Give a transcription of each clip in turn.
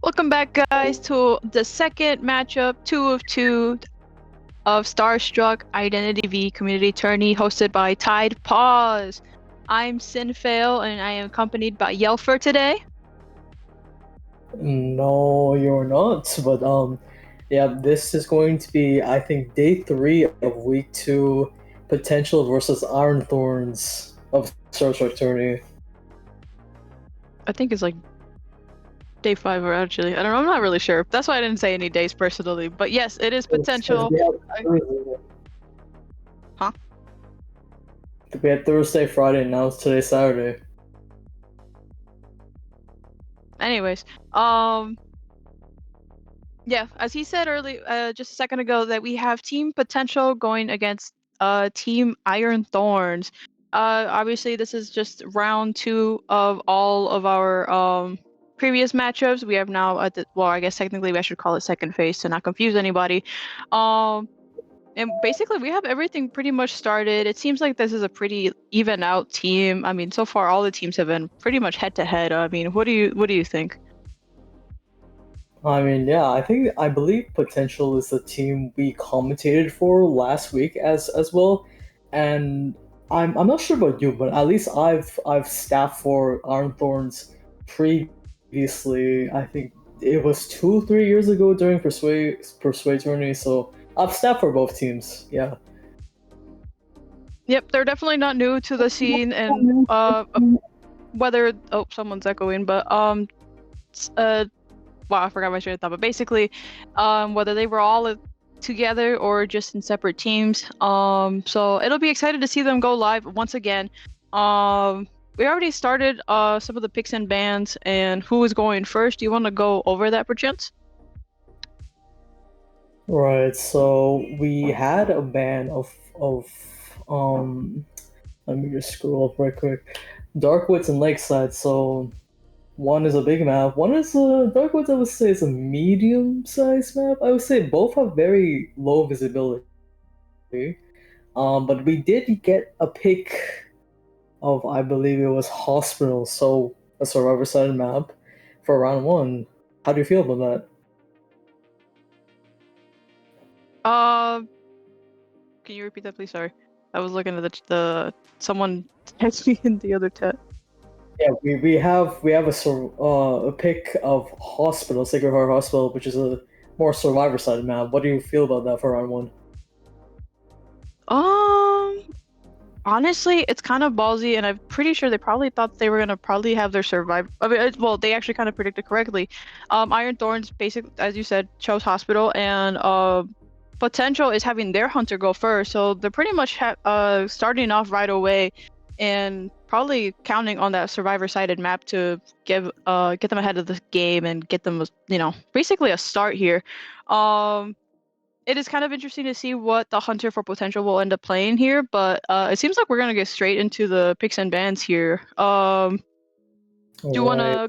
Welcome back, guys, to the second matchup, 2 of 2 of StarStruck IDV Community Tourney, hosted by Tide Paws. I'm Sinfail, and I am accompanied by Yelfer today. No, you're not. But yeah, this is going to be, I think, day 3 of week 2, potential versus Iron Thorns of StarStruck Tourney. I think it's like day 5 or actually. I don't know. I'm not really sure. That's why I didn't say any days personally. But yes, it is Because potential. we have I- Thursday, Huh? we had Thursday, Friday, and now it's today, Saturday. Anyways, yeah, as he said earlier, just a second ago, that we have team potential going against team Iron Thorns. Obviously, this is just round 2 of all of our previous matchups. We have now well, I guess technically we should call it second phase to not confuse anybody. Um, and basically, we have everything pretty much started. It seems like this is a pretty even out team. I mean, so far all the teams have been pretty much head to head. I mean, what do you think? I mean, yeah, I believe Potential is the team we commentated for last week as well, and I'm not sure about you, but at least I've staffed for Iron Thorns previously. I think it was 2 3 years ago during Persuade tourney, so I've staffed for both teams. Yeah. Yep, they're definitely not new to the scene, and whether someone's echoing, but wow, I forgot my train of thought. But basically, whether they were all together or just in separate teams, so it'll be excited to see them go live once again. We already started some of the picks and bans and who is going first. Do you want to go over that perchance? Right. So we had a ban of um. Let me just scroll up right quick. Darkwoods and Lakeside. So one is a big map. One is Darkwoods. I would say is a medium-sized map. I would say both have very low visibility. But we did get a pick of, I believe it was Hospital, so a survivor-sided map for round 1. How do you feel about that? Uh, can you repeat that, please? Sorry, I was looking at the someone texted me in the other chat. Yeah, we have a pick of Hospital, Sacred Heart Hospital, which is a more survivor-sided map. What do you feel about that for round 1? Um, Honestly, it's kind of ballsy, and I'm pretty sure they probably thought they were gonna probably have their survive. I mean, well, they actually kind of predicted correctly. Iron Thorns, basically, as you said, chose Hospital, and Potential is having their hunter go first, so they're pretty much starting off right away, and probably counting on that survivor-sided map to get them ahead of the game and get them, basically a start here. Um, it is kind of interesting to see what the hunter for potential will end up playing here, but it seems like we're gonna get straight into the picks and bans here. Do you Right. wanna?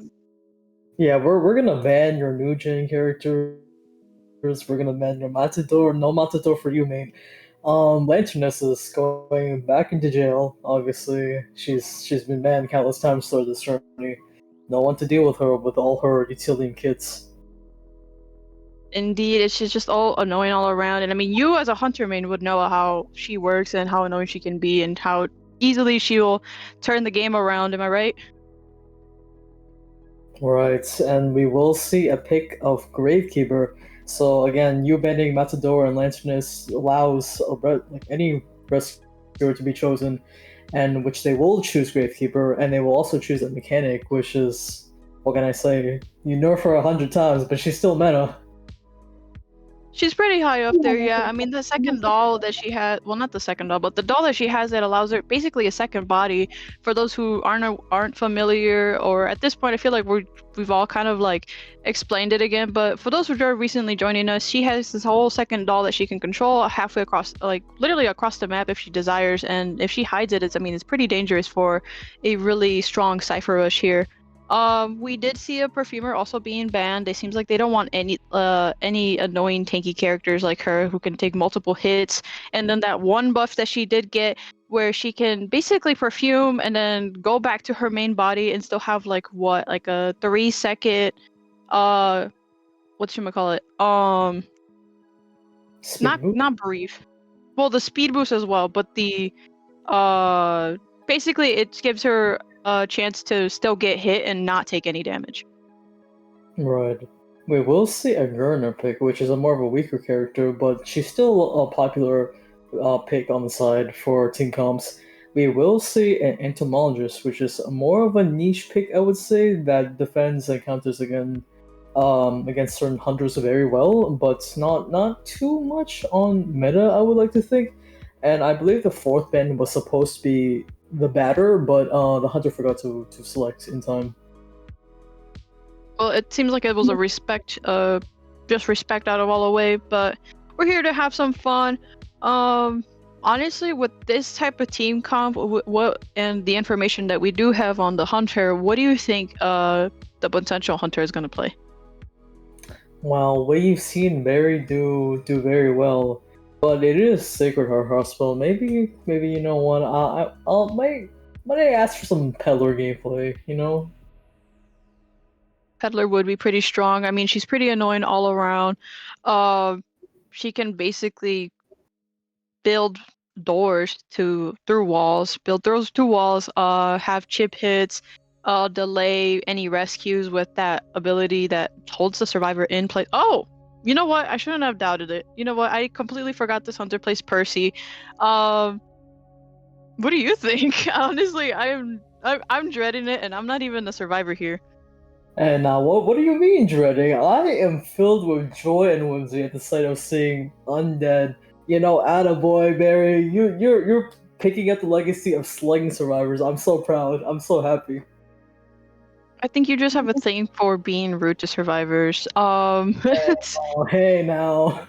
Yeah, we're gonna ban your new gen characters. We're gonna ban your Matador. No Matador for you, mate. Lanterness is going back into jail. Obviously, she's been banned countless times through this journey. No one to deal with her with all her utility kits. Indeed, it's just all annoying all around. And I mean, you as a hunter main would know how she works and how annoying she can be, and how easily she will turn the game around. Am I right? Right, and we will see a pick of Gravekeeper. So again, you banning Matador and Lanterness allows like any rescuer to be chosen, and which they will choose Gravekeeper, and they will also choose a mechanic, which is, what can I say? You nerf her 100 times, but she's still meta. She's pretty high up there, yeah. I mean, the second doll that she had, well, not the second doll, but the doll that she has that allows her basically a second body. For those who aren't familiar, or at this point, I feel like we've all kind of like explained it again. But for those who are recently joining us, she has this whole second doll that she can control halfway across, like literally across the map if she desires. And if she hides it, it's pretty dangerous for a really strong Cypher Rush here. We did see a perfumer also being banned. It seems like they don't want any annoying tanky characters like her who can take multiple hits. And then that one buff that she did get where she can basically perfume and then go back to her main body and still have like a 3 second whatchamacallit? Speed move. Not brief. Well, the speed boost as well, but the uh basically it gives her a chance to still get hit and not take any damage. Right. We will see a Gurner pick, which is a more of a weaker character, but she's still a popular pick on the side for team comps. We will see an Entomologist, which is more of a niche pick, I would say, that defends and counters against certain hunters very well, but not too much on meta, I would like to think. And I believe the fourth band was supposed to be the batter, but the hunter forgot to select in time. Well, it seems like it was a just respect out of all the way, but we're here to have some fun. Honestly, with this type of team comp, what and the information that we do have on the hunter, what do you think the potential hunter is going to play? Well, we've seen Barry do very well, but it is Sacred Heart Hospital. Maybe you know what? I'll might I ask for some peddler gameplay? You know? Peddler would be pretty strong. I mean, she's pretty annoying all around. Uh, she can basically build doors through walls, build those through walls, have chip hits, delay any rescues with that ability that holds the survivor in place. Oh, you know what? I shouldn't have doubted it. You know what? I completely forgot this hunter plays Percy. Um, what do you think? Honestly, I'm dreading it, and I'm not even a survivor here. And now, what do you mean dreading? I am filled with joy and whimsy at the sight of seeing undead. You know, attaboy, Barry. You're picking up the legacy of slaying survivors. I'm so proud. I'm so happy. I think you just have a thing for being rude to survivors. Oh, hey now.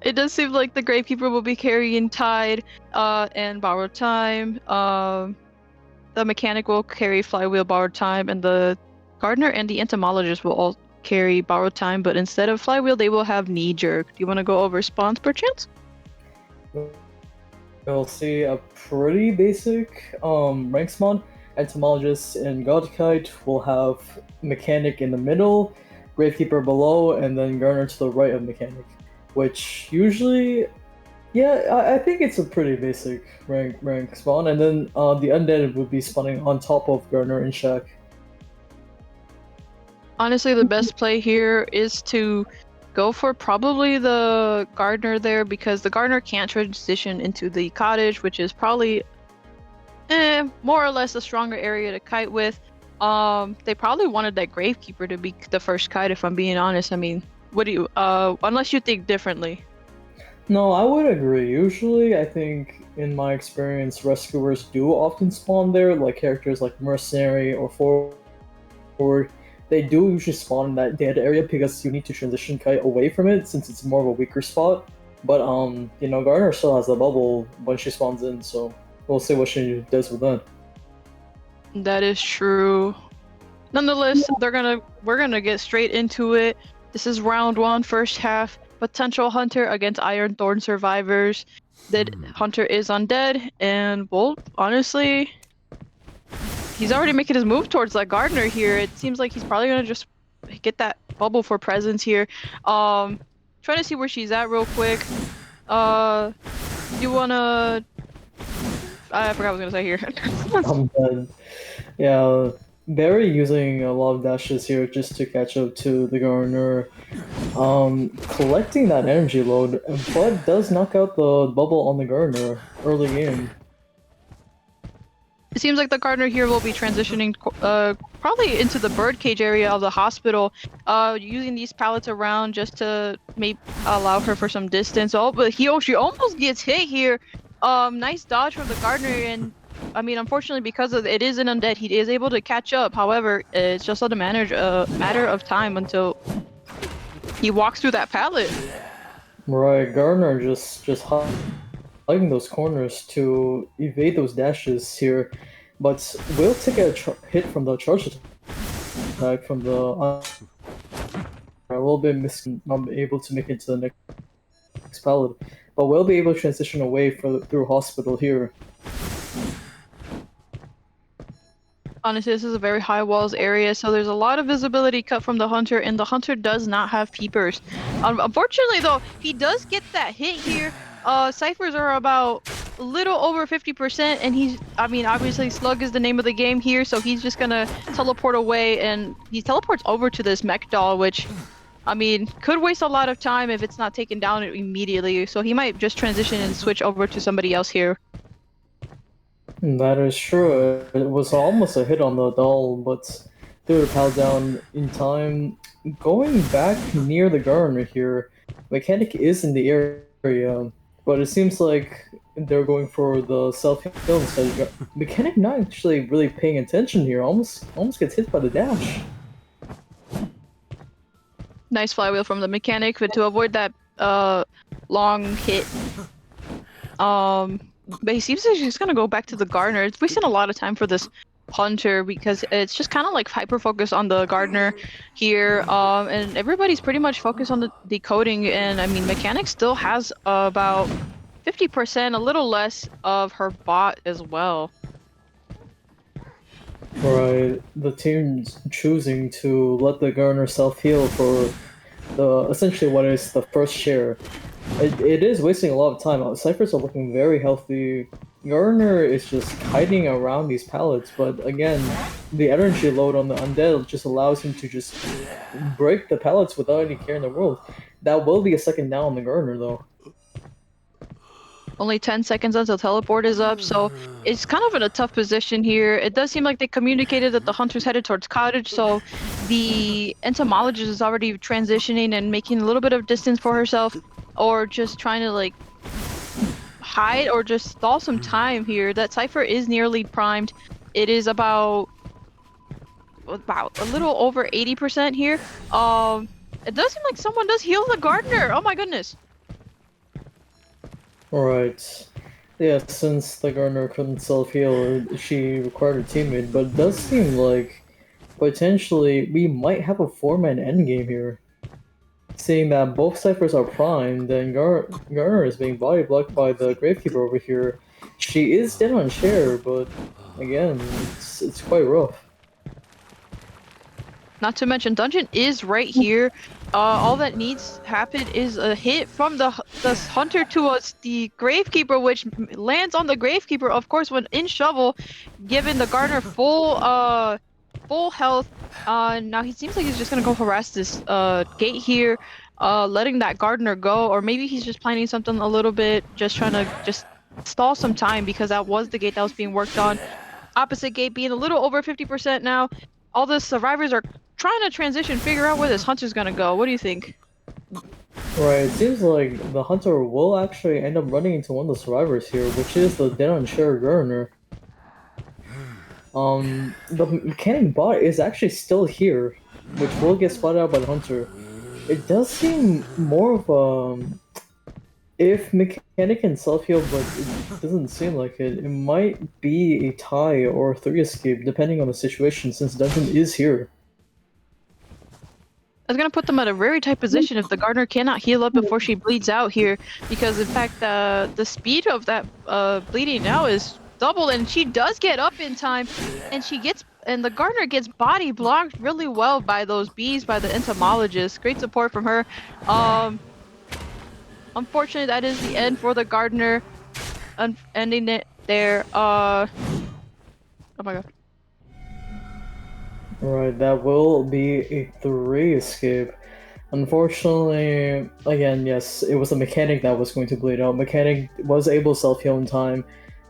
It does seem like the Gravekeeper will be carrying Tide, and Borrowed Time. The Mechanic will carry Flywheel, Borrowed Time, and the Gardener and the Entomologist will all carry Borrowed Time, but instead of Flywheel, they will have Knee Jerk. Do you want to go over spawns, perchance? We'll see a pretty basic rank spawn. Entomologist and Godkite will have Mechanic in the middle, Gravekeeper below, and then Gardener to the right of Mechanic. Which usually, yeah, I think it's a pretty basic rank spawn. And then the Undead would be spawning on top of Gardener and Shack. Honestly, the best play here is to go for probably the Gardener there, because the Gardener can't transition into the Cottage, which is probably more or less a stronger area to kite with. They probably wanted that Gravekeeper to be the first kite, if I'm being honest. I mean, what do you, unless you think differently? No, I would agree. Usually, I think in my experience, rescuers do often spawn there, like characters like Mercenary or Forward. They do usually spawn in that dead area because you need to transition kite away from it since it's more of a weaker spot. But you know, Gardener still has a bubble when she spawns in, so we'll see what she does with that. That is true. Nonetheless, we're gonna get straight into it. This is round one, first half. Potential hunter against Iron Thorn survivors. That hunter is undead, and well, honestly, he's already making his move towards that Gardener here. It seems like he's probably gonna just get that bubble for presence here. Trying to see where she's at real quick. You wanna? I forgot what I was gonna say here. I'm dead. Yeah, Barry using a lot of dashes here just to catch up to the Gardener. Collecting that energy load, but does knock out the bubble on the Gardener early game. It seems like the Gardener here will be transitioning probably into the birdcage area of the hospital, using these pallets around just to maybe allow her for some distance. Oh, but she almost gets hit here. Nice dodge from the Gardener, and I mean, unfortunately, because it is an undead, he is able to catch up. However, it's just a matter of time until he walks through that pallet. Right, Gardener just hugging those corners to evade those dashes here, but will take a hit from the charge attack from the a little bit not able to make it to the next pallet, but will be able to transition away through hospital here. Honestly, this is a very high walls area, so there's a lot of visibility cut from the hunter, and the hunter does not have peepers. Unfortunately, though, he does get that hit here. Ciphers are about a little over 50%, and I mean, obviously Slug is the name of the game here, so he's just gonna teleport away, and he teleports over to this mech doll, which, I mean, could waste a lot of time if it's not taken down immediately, so he might just transition and switch over to somebody else here. That is true. It was almost a hit on the doll, but threw the pal down in time. Going back near the gardener here, Mechanic is in the area, but it seems like they're going for the self-heal instead. Mechanic not actually really paying attention here, almost gets hit by the dash. Nice flywheel from the mechanic, but to avoid that long hit. But he seems like he's gonna go back to the gardener. It's wasting a lot of time for this hunter because it's just kind of like hyper focused on the gardener here. And everybody's pretty much focused on the decoding. And I mean, mechanic still has about 50%, a little less of her bot as well. Right, the team's choosing to let the gardener self-heal for the essentially what is the first share. It is wasting a lot of time. Ciphers are looking very healthy. Gardener is just hiding around these pallets, but again, the energy load on the undead just allows him to just break the pallets without any care in the world. That will be a second down on the gardener though. Only 10 seconds until teleport is up, so it's kind of in a tough position here. It does seem like they communicated that the hunter's headed towards cottage, so the entomologist is already transitioning and making a little bit of distance for herself, or just trying to like hide or just stall some time here. That Cypher is nearly primed. It is about a little over 80% here. It does seem like someone does heal the gardener. Oh my goodness. Alright. Yeah, since the gardener couldn't self-heal, she required a teammate, but it does seem like potentially we might have a 4-man endgame here. Seeing that both ciphers are primed, and Garner is being body blocked by the Gravekeeper over here. She is dead on chair, but again, it's quite rough. Not to mention, Dungeon is right here. All that needs to happen is a hit from the hunter towards the Gravekeeper, which lands on the Gravekeeper, of course, when in shovel, giving the Gardener full health. Now he seems like he's just gonna go harass this gate here, letting that Gardener go, or maybe he's just planning something a little bit, just trying to just stall some time because that was the gate that was being worked on. Opposite gate being a little over 50% now. All the survivors are trying to transition, figure out where this hunter's gonna go. What do you think? Right, it seems like the hunter will actually end up running into one of the survivors here, which is the dead on chair Gardener. The mechanic bot is actually still here, which will get spotted out by the hunter. It does seem more of a... If mechanic can self-heal, but it doesn't seem like it, it might be a tie or a 3 escape, depending on the situation, since Dungeon is here. That's gonna put them at a very tight position if the Gardener cannot heal up before she bleeds out here, because in fact the speed of that bleeding now is doubled, and she does get up in time, and the Gardener gets body blocked really well by those bees, by the entomologist. Great support from her. Unfortunately, that is the end for the Gardener, ending it there. Oh my god. Right, that will be a 3 escape. Unfortunately, again, yes, it was a mechanic that was going to bleed out. Mechanic was able to self-heal in time,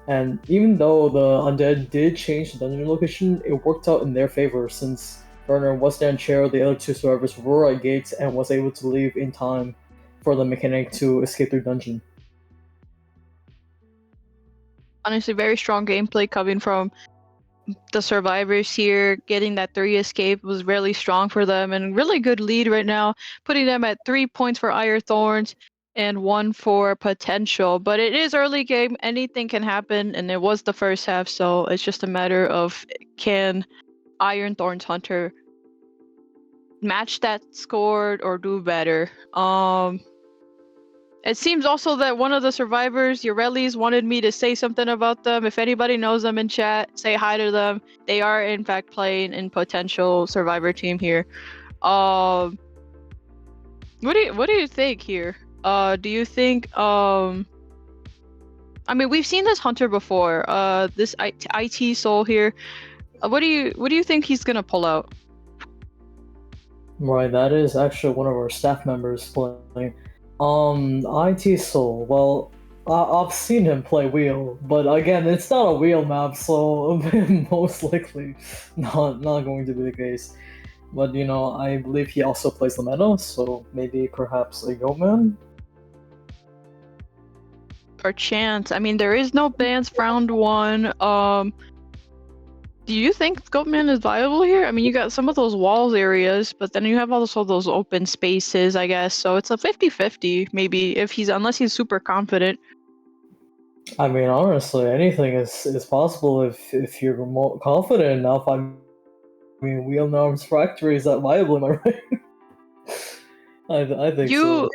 and even though the undead did change the dungeon location, it worked out in their favor since Garner was down chair, the other 2 survivors were at gates, and was able to leave in time for the mechanic to escape their dungeon. Honestly, very strong gameplay coming from the survivors here. Getting that 3 escape was really strong for them, and really good lead right now, putting them at 3 points for Iron Thorns and 1 for Potential. But it is early game, anything can happen, and it was the first half, so it's just a matter of can Iron Thorns Hunter match that score or do better. It seems also that one of the survivors, Urellis, wanted me to say something about them. If anybody knows them in chat, say hi to them. They are in fact playing in Potential Survivor team here. What do you think here? Do you think I mean, we've seen this hunter before. This IT Soul here. What do you think he's gonna pull out? Right, that is actually one of our staff members playing. IT Soul. Well, I've seen him play wheel, but again, it's not a wheel map, so most likely not going to be the case. But I believe he also plays the meta, so maybe perhaps a Yeoman. Perchance. I mean, there is no bans for round one. Do you think Goatman is viable here? I mean, you got some of those walls areas, but then you have also those open spaces, I guess. So it's a 50-50, maybe, unless he's super confident. I mean, honestly, anything is possible if you're more confident enough. I mean, wheel norms factory is that viable? Am I right? I think so.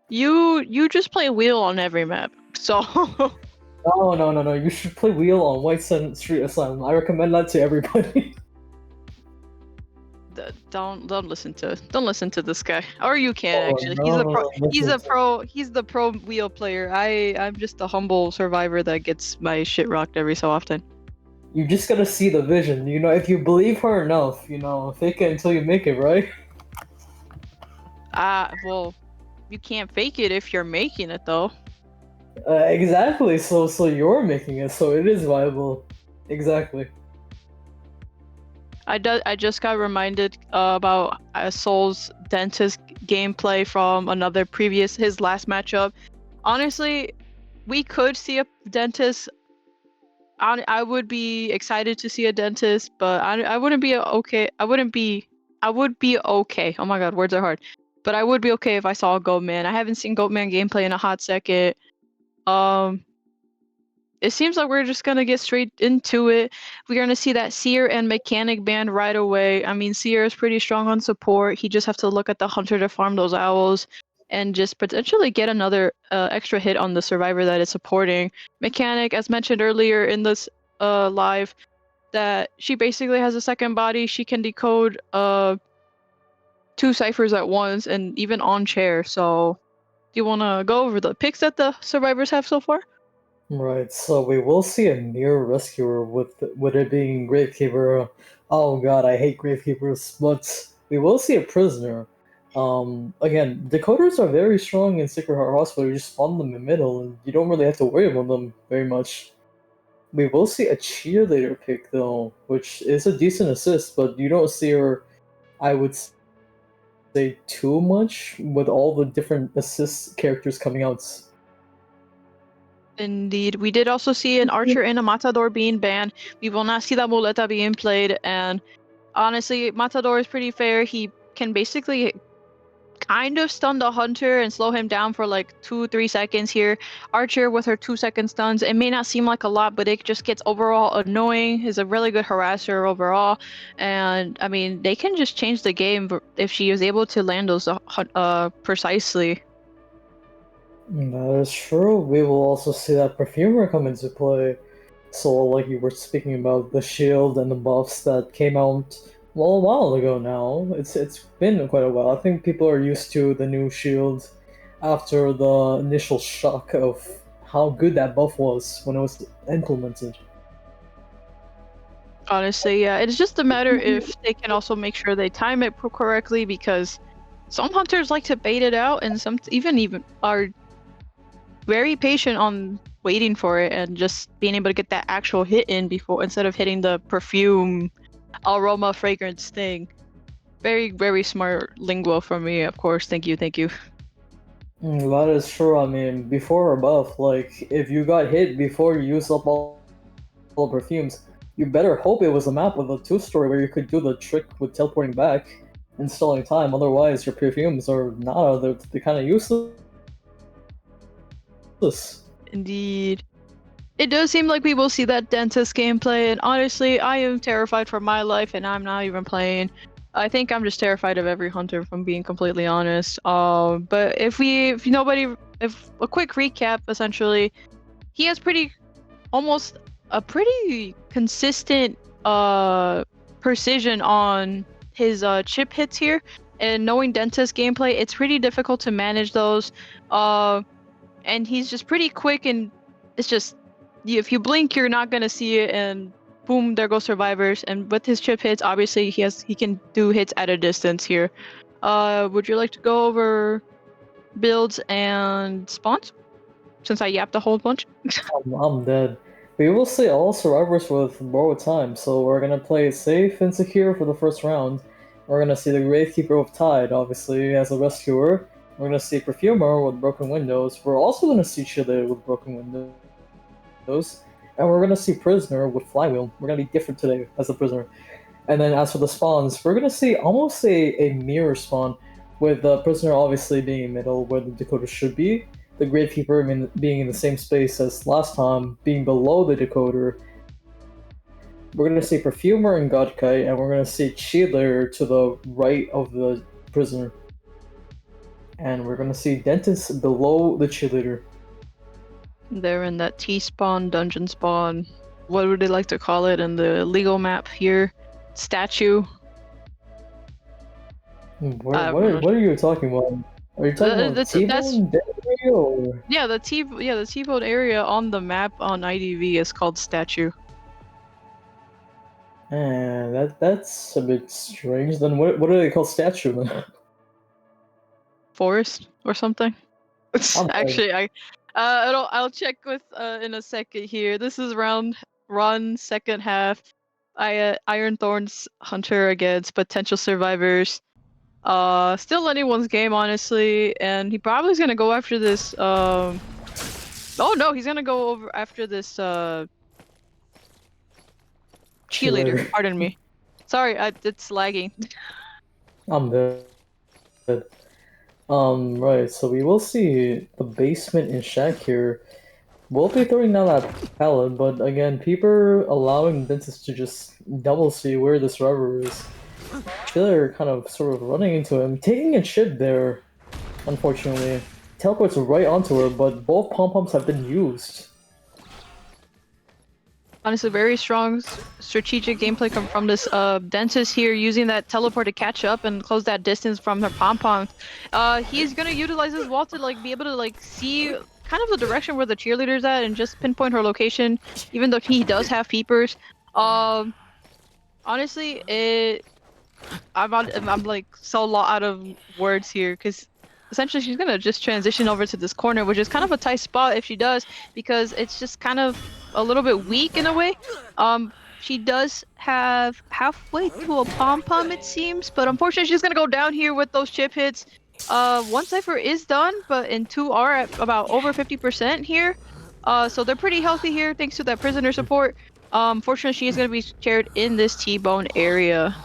You just play wheel on every map, so. No. You should play wheel on White Sun Street Asylum. I recommend that to everybody. Don't listen to this guy, or you can actually. No, He's the pro wheel player. I'm just a humble survivor that gets my shit rocked every so often. You just gotta see the vision. If you believe her enough, fake it until you make it, right? Well, you can't fake it if you're making it though. Exactly. So you're making it, so it is viable. Exactly. I just got reminded about Soul's Dentist gameplay from his last matchup. Honestly, we could see a Dentist. I would be excited to see a Dentist, but I wouldn't be okay. I would be okay. Oh my god, words are hard. But I would be okay if I saw a Goatman. I haven't seen Goatman gameplay in a hot second. It seems like we're just gonna get straight into it. We're gonna see that Seer and Mechanic band right away. I mean, Seer is pretty strong on support. He just have to look at the Hunter to farm those owls and just potentially get another extra hit on the survivor that is supporting. Mechanic, as mentioned earlier in this live, that she basically has a second body. She can decode 2 ciphers at once and even on chair. So, do you want to go over the picks that the survivors have so far? Right, so we will see a near rescuer with it being Gravekeeper. Oh god, I hate Gravekeepers, but we will see a prisoner. Again, decoders are very strong in Sacred Heart Hospital. You just spawn them in the middle, and you don't really have to worry about them very much. We will see a cheerleader pick though, which is a decent assist, but you don't see her, I would say, too much with all the different assist characters coming out. Indeed. We did also see an Archer and a Matador being banned. We will not see that Muleta being played, and honestly, Matador is pretty fair. He can basically kind of stun the Hunter and slow him down for like 2-3 seconds here. Archer with her 2-second stuns, it may not seem like a lot, but it just gets overall annoying. Is a really good harasser overall, and I mean, they can just change the game if she is able to land those precisely. That is true. We will also see that Perfumer come into play. So, like you were speaking about the shield and the buffs that came out, well, a while ago now. It's been quite a while. I think people are used to the new shield after the initial shock of how good that buff was when it was implemented. Honestly, yeah, it's just a matter if they can also make sure they time it correctly, because some hunters like to bait it out, and some even are very patient on waiting for it and just being able to get that actual hit in before, instead of hitting the perfume aroma fragrance thing. Very, very smart lingo from me, of course. Thank you. That is true. I mean, before or buff, like, if you got hit before you used up all perfumes, you better hope it was a map with a 2-story where you could do the trick with teleporting back and stalling time. Otherwise, your perfumes are not. They're kind of useless. Indeed. It does seem like we will see that Dentist gameplay, and honestly, I am terrified for my life, and I'm not even playing. I think I'm just terrified of every hunter, if I'm being completely honest. But if a quick recap, essentially, he has almost a pretty consistent precision on his chip hits here, and knowing Dentist gameplay, it's pretty difficult to manage those. And he's just pretty quick and it's just if you blink, you're not gonna see it, and boom, there go survivors. And with his chip hits, obviously he can do hits at a distance here. Would you like to go over builds and spawns? Since I yapped a whole bunch. I'm dead. We will see all survivors with borrowed time, so we're gonna play it safe and secure for the first round. We're gonna see the Gravekeeper with Tide, obviously, as a rescuer. We're gonna see Perfumer with broken windows. We're also gonna see Chile with broken windows. And we're gonna see Prisoner with Flywheel. We're gonna be different today as a Prisoner. And then as for the spawns, we're gonna see almost a mirror spawn, with the Prisoner obviously being in middle where the Dakota should be, the Gravekeeper being in the same space as last time, being below the Decoder. We're gonna see Perfumer and Godkite, and we're gonna see Cheater to the right of the Prisoner. And we're gonna see Dentist below the Cheerleader. They're in that T-spawn, dungeon spawn. What would they like to call it in the legal map here? Statue. What are you talking about? Are you talking about T-Bone area or? Yeah, the T-bone area on the map on IDV is called Statue. That's a bit strange. Then what do they call statue then? Forest or something. Actually, I'll check with in a second here. This is run second half. Iron Thorns Hunter against potential survivors. Still anyone's game, honestly, and he probably is gonna go after this. Oh no, he's gonna go over after this. Cheerleader. Pardon me. Sorry, it's lagging. I'm dead. Right. So we will see the basement in Shack here. We'll be throwing down that pallet, but again, people allowing Dentist to just double see where the survivor is. They're kind of sort of running into him, taking a chip there, unfortunately. Teleports right onto her, but both pom-poms have been used. Honestly, very strong strategic gameplay come from this Dentist here, using that teleport to catch up and close that distance from her pom-poms. He's gonna utilize his wall to be able to see kind of the direction where the cheerleader's at and just pinpoint her location, even though he does have peepers. Honestly, I'm so out of words here, because essentially she's gonna just transition over to this corner, which is kind of a tight spot if she does, because it's just kind of a little bit weak in a way. She does have halfway to a pom-pom, it seems, but unfortunately she's gonna go down here with those chip hits. One cipher is done, and two are at about over 50% here. So they're pretty healthy here thanks to that prisoner support. Fortunately, she is gonna be shared in this T-bone area.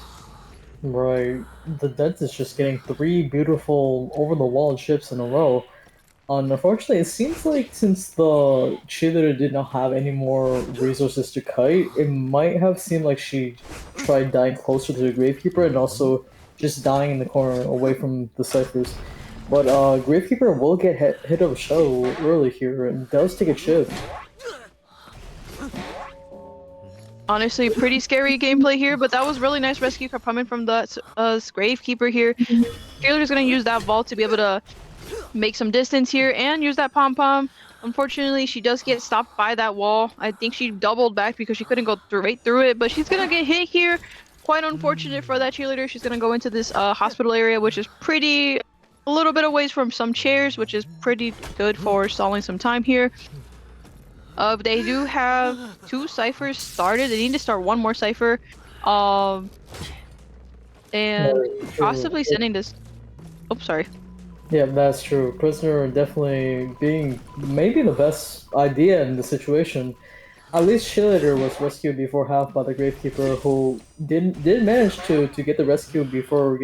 Right. The Dentist just getting 3 beautiful over-the-wall chips in a row. Unfortunately, it seems like since the cheerleader did not have any more resources to kite, it might have seemed like she tried dying closer to the Gravekeeper and also just dying in the corner away from the ciphers. But Gravekeeper will get hit of a shuttle early here and does take a chip. Honestly, pretty scary gameplay here, but that was really nice rescue coming from the Gravekeeper here. Cheerleader's gonna use that vault to be able to make some distance here and use that pom-pom. Unfortunately, she does get stopped by that wall. I think she doubled back because she couldn't go right through it, but she's gonna get hit here. Quite unfortunate for that cheerleader. She's gonna go into this hospital area, which is a little bit away from some chairs, which is pretty good for stalling some time here. They do have 2 ciphers started. They need to start 1 more cipher. And possibly sending this. Oh, sorry. Yeah, that's true. Prisoner definitely being maybe the best idea in the situation. At least Cheerleader was rescued before half by the Gravekeeper, who did manage to get the rescue before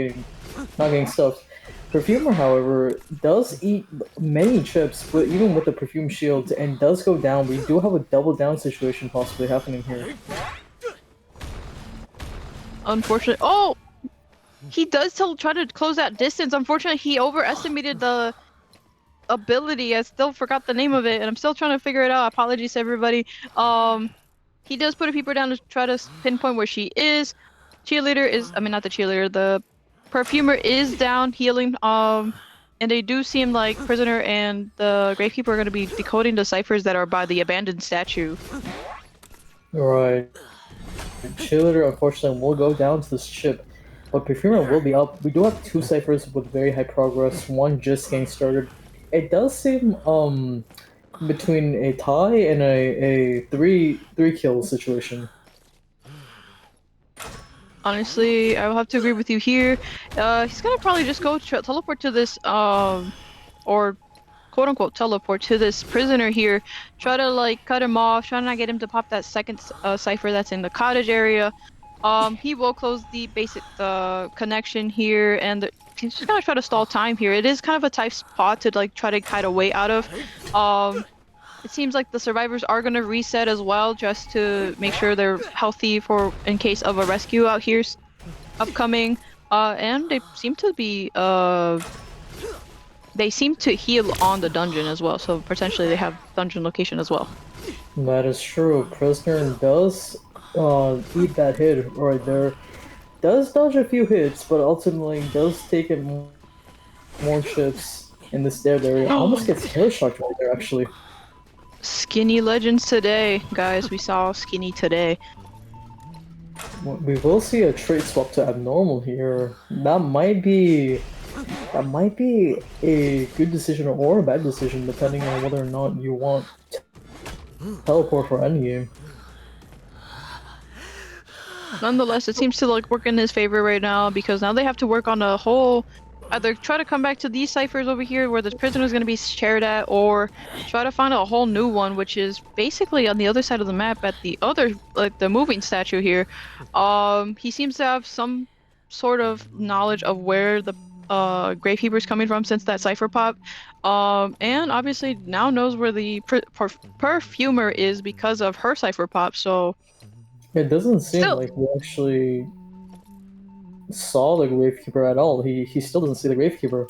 not getting stuffed. Perfumer, however, does eat many chips, but even with the perfume shield, and does go down. We do have a double down situation possibly happening here. Unfortunately, oh, he does try to close that distance. Unfortunately, he overestimated the ability. I still forgot the name of it, and I'm still trying to figure it out. Apologies, everybody. He does put a peeper down to try to pinpoint where she is. Cheerleader is, I mean, not the cheerleader, the Perfumer is down healing. And they do seem like Prisoner and the Gravekeeper are going to be decoding the ciphers that are by the abandoned statue. Right. Cheerleader, unfortunately, will go down to this chip, but Perfumer will be up. We do have two ciphers with very high progress, one just getting started. It does seem, between a tie and a three kill situation. Honestly, I will have to agree with you here. He's gonna probably just go teleport to this, or quote unquote teleport to this prisoner here. Try to like cut him off, try to not get him to pop that second cipher that's in the cottage area. He will close the basic connection here, and he's just gonna try to stall time here. It is kind of a tight spot to like try to hide a way out of. It seems like the survivors are gonna reset as well, just to make sure they're healthy for in case of a rescue out here upcoming. And they seem to heal on the dungeon as well, so potentially they have dungeon location as well. That is true. Prisoner does eat that hit right there. Does dodge a few hits, but ultimately does take it more chips in this dead area. Almost gets hair shocked right there, actually. Skinny legends today, guys. We saw skinny today. We will see a trait swap to abnormal here. That might be a good decision or a bad decision, depending on whether or not you want to teleport for endgame. Nonetheless, it seems to like work in his favor right now, because now they have to work on a whole, either try to come back to these ciphers over here where the prisoner is going to be shared at, or try to find a whole new one, which is basically on the other side of the map at the other, like the moving statue here. He seems to have some sort of knowledge of where the Gravekeeper is coming from since that cipher pop, and obviously now knows where the perfumer is because of her cipher pop. So It doesn't seem still, like we actually saw the Gravekeeper at all. He still doesn't see the Gravekeeper.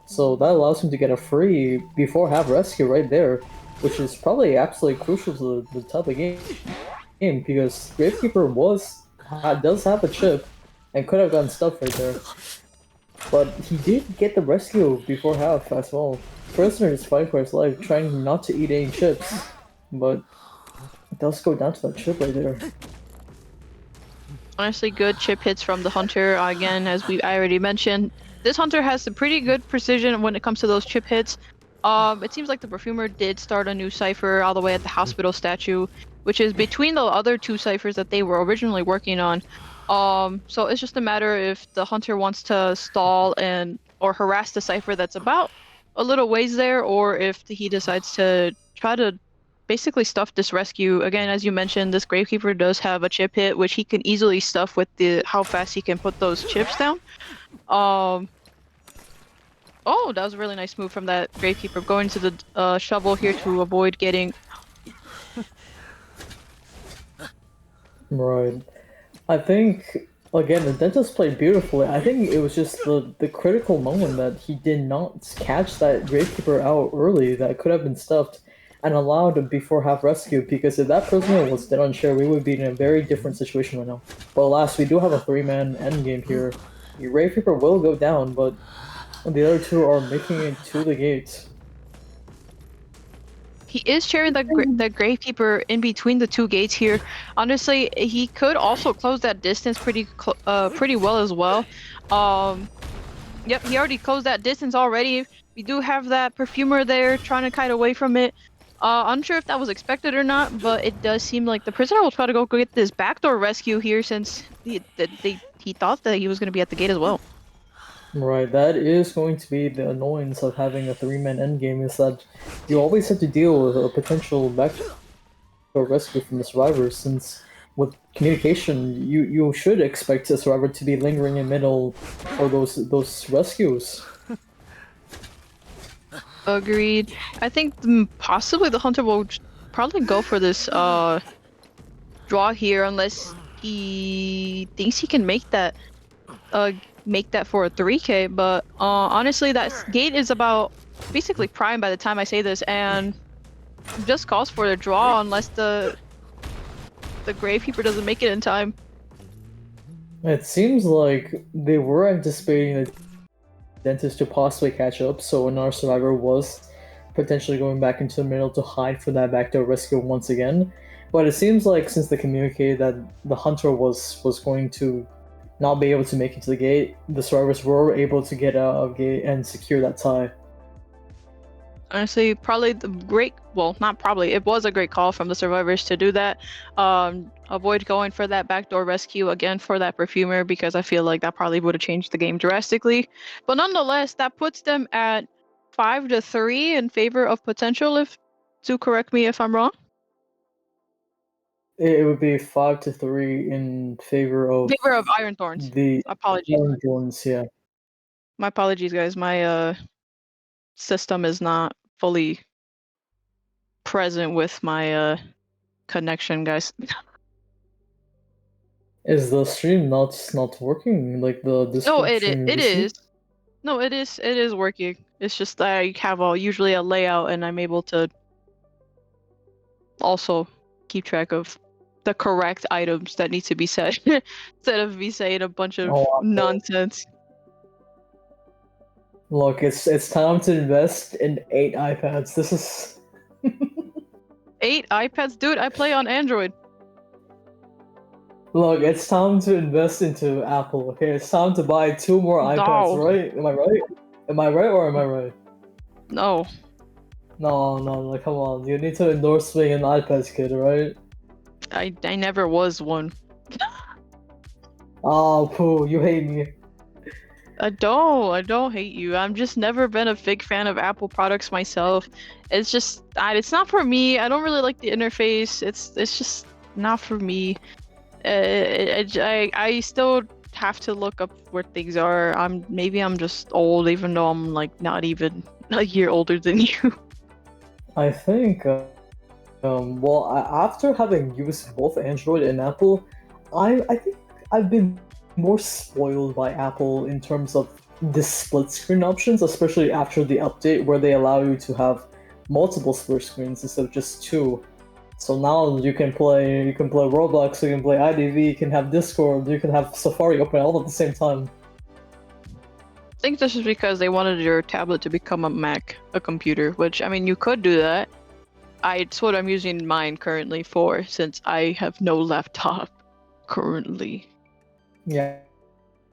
So that allows him to get a free before half rescue right there, which is probably absolutely crucial to the type of game because Gravekeeper does have a chip and could have gotten stuff right there. But he did get the rescue before half as well. Prisoner is fighting for his life, trying not to eat any chips, but it does go down to that chip right there. honestly, good chip hits from the hunter. Again, as I already mentioned, this hunter has some pretty good precision when it comes to those chip hits. It seems like the perfumer did start a new cipher all the way at the hospital statue, which is between the other two ciphers that they were originally working on. So it's just a matter if the hunter wants to stall or harass the cipher that's about a little ways there, or if he decides to try to basically stuff this rescue. Again, as you mentioned, this Gravekeeper does have a chip hit, which he can easily stuff with how fast he can put those chips down. Oh, that was a really nice move from that Gravekeeper, going to the shovel here to avoid getting... Right. I think, again, the dentist played beautifully. I think it was just the critical moment that he did not catch that Gravekeeper out early that could have been stuffed and allowed him before half rescue, because if that prisoner was dead on share, we would be in a very different situation right now. But alas, we do have a three-man endgame here. The Gravekeeper will go down, but the other two are making it to the gates. He is sharing the Gravekeeper in between the two gates here. Honestly, he could also close that distance pretty well as well. Yep, he already closed that distance already. We do have that perfumer there trying to kite away from it. Unsure if that was expected or not, but it does seem like the prisoner will try to go get this backdoor rescue here, since he thought that he was going to be at the gate as well. Right, that is going to be the annoyance of having a three-man endgame, is that you always have to deal with a potential backdoor rescue from the survivors, since with communication, you should expect a survivor to be lingering in middle for those rescues. Agreed. I think possibly the hunter will probably go for this draw here, unless he thinks he can make that for a 3k, but honestly that gate is about basically prime by the time I say this, and just calls for a draw unless the Gravekeeper doesn't make it in time. It seems like they were anticipating a dentist to possibly catch up. So another survivor was potentially going back into the middle to hide for that backdoor rescue once again. But it seems like since they communicated that the hunter was going to not be able to make it to the gate, the survivors were able to get out of gate and secure that tie. Honestly, probably not probably, it was a great call from the survivors to do that. Avoid going for that backdoor rescue again for that perfumer, because I feel like that probably would have changed the game drastically. But nonetheless, that puts them at 5-3 in favor of potential. If do correct me if I'm wrong. It would be 5-3 in favor of Iron Thorns. the Apologies. Iron Thorns, yeah. My apologies, guys. My system is not fully present with my connection, guys. Is the stream not working? Like the No, Discord it stream is. No, it is working. It's just that I have usually a layout, and I'm able to also keep track of the correct items that need to be said instead of me saying a bunch of nonsense. Look, it's time to invest in 8 iPads. This is 8 iPads, dude. I play on Android. Look, it's time to invest into Apple. Okay, it's time to buy 2 more iPads, No. right? Am I right? Am I right or am I right? No. No, like, come on. You need to endorse being an iPad kid, right? I never was one. Oh, poo, you hate me. I don't hate you. I'm just never been a big fan of Apple products myself. It's just it's not for me. I don't really like the interface. It's just not for me. I still have to look up where things are. Maybe I'm just old, even though I'm like not even a year older than you. I think, after having used both Android and Apple, I think I've been more spoiled by Apple in terms of the split screen options, especially after the update where they allow you to have multiple split screens instead of just 2. So now you can play Roblox, you can play IDV, you can have Discord, you can have Safari open all at the same time. I think this is because they wanted your tablet to become a computer, which, I mean, you could do that. It's what I'm using mine currently for, since I have no laptop currently. Yeah,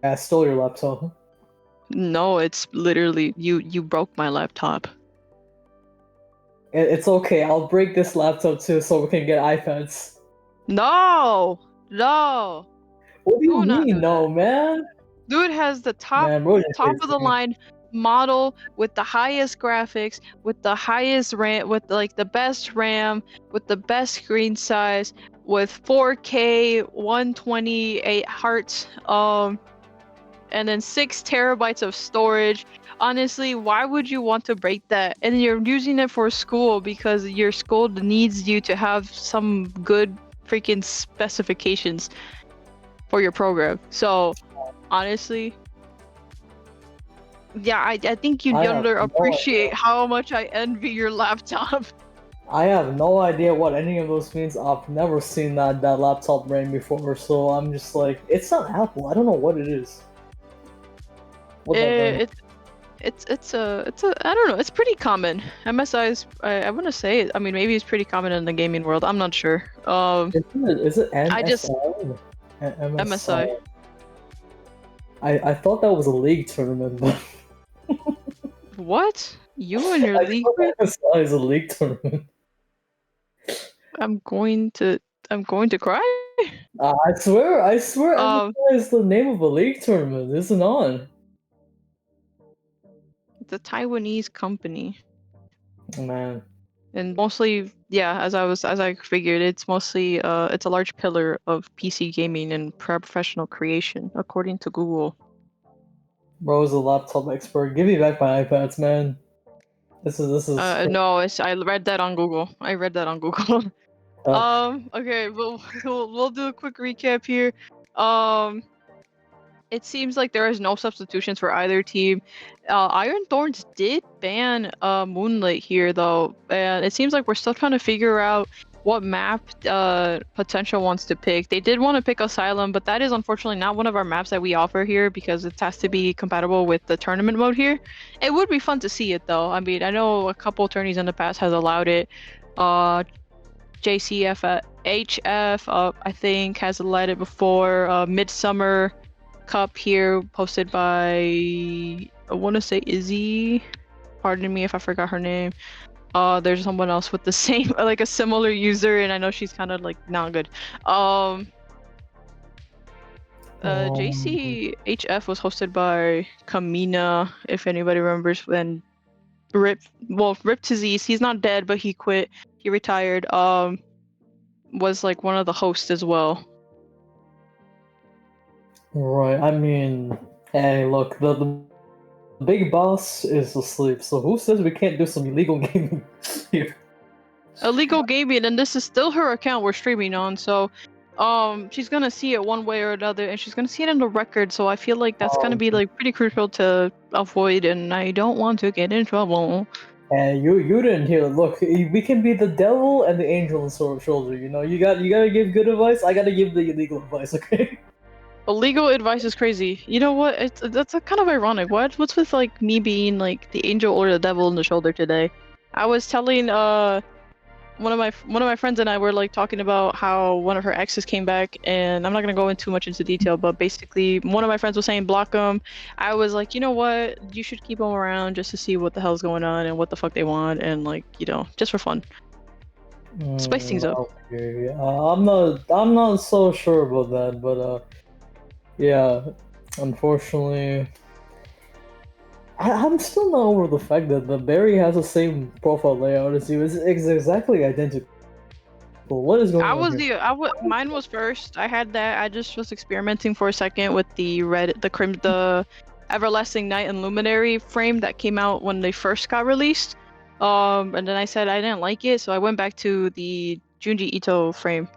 I stole your laptop. No, it's literally, you broke my laptop. It's okay, I'll break this laptop too so we can get iPads. No! What do you mean, no, man? Dude has the top of the line model with the highest graphics, with the highest RAM, with like the best RAM, with the best screen size, with 4K 128 hertz, and then 6 terabytes of storage. Honestly, why would you want to break that? And you're using it for school because your school needs you to have some good freaking specifications for your program. So honestly, yeah, I think you'd underappreciate how much I envy your laptop. I have no idea what any of those means. I've never seen that laptop brand before, so I'm just like, it's not Apple. I don't know what it is. It's a I don't know. It's pretty common. MSI is I want to say it. I mean, maybe it's pretty common in the gaming world. I'm not sure. Is it MSI? MSI. I thought that was a league tournament. But what? You and your league? MSI is a league tournament. I'm going to cry. I swear, MSI is the name of a league tournament. It's not. It's a Taiwanese company. Man. And mostly, yeah, as I figured, it's mostly it's a large pillar of PC gaming and professional creation, according to Google. Bro's a laptop expert. Give me back my iPads, man. This is. No, I read that on Google. Okay, we'll do a quick recap here. It seems like there is no substitutions for either team. Iron Thorns did ban Moonlight here, though, and it seems like we're still trying to figure out what map Potential wants to pick. They did want to pick Asylum, but that is unfortunately not one of our maps that we offer here because it has to be compatible with the tournament mode here. It would be fun to see it though. I mean, I know a couple tourneys in the past has allowed it. JCF HF I think has allowed it before. Midsummer Cup here posted by I want to say Izzy. Pardon me if I forgot her name. There's someone else with the same, like a similar user, and I know she's kind of like not good. JCHF was hosted by Kamina, if anybody remembers, when Rip to Z's, he's not dead, but he quit, he retired, was like one of the hosts as well. Right, I mean, hey, look, the big boss is asleep, so who says we can't do some illegal gaming here? Illegal gaming, and this is still her account we're streaming on, so she's gonna see it one way or another, and she's gonna see it in the record, so I feel like that's gonna be like pretty crucial to avoid, and I don't want to get in trouble. And you didn't hear it. Look, we can be the devil and the angel on the shoulder, you know? You gotta give good advice, I gotta give the illegal advice, okay? Illegal advice is crazy. You know what? That's kind of ironic. What's with like me being like the angel or the devil on the shoulder today? I was telling one of my friends and I were like talking about how one of her exes came back, and I'm not gonna go into too much into detail, but basically one of my friends was saying block them. I was like, you know what? You should keep them around just to see what the hell's going on and what the fuck they want, and like, you know, just for fun. Spice things up. Okay. I'm not so sure about that, but yeah, unfortunately, I'm still not over the fact that the Barry has the same profile layout as you. It's exactly identical. What is going on here? Mine was first. I had that. I just was experimenting for a second with the the Everlasting Night and Luminary frame that came out when they first got released. And then I said I didn't like it, so I went back to the Junji Ito frame.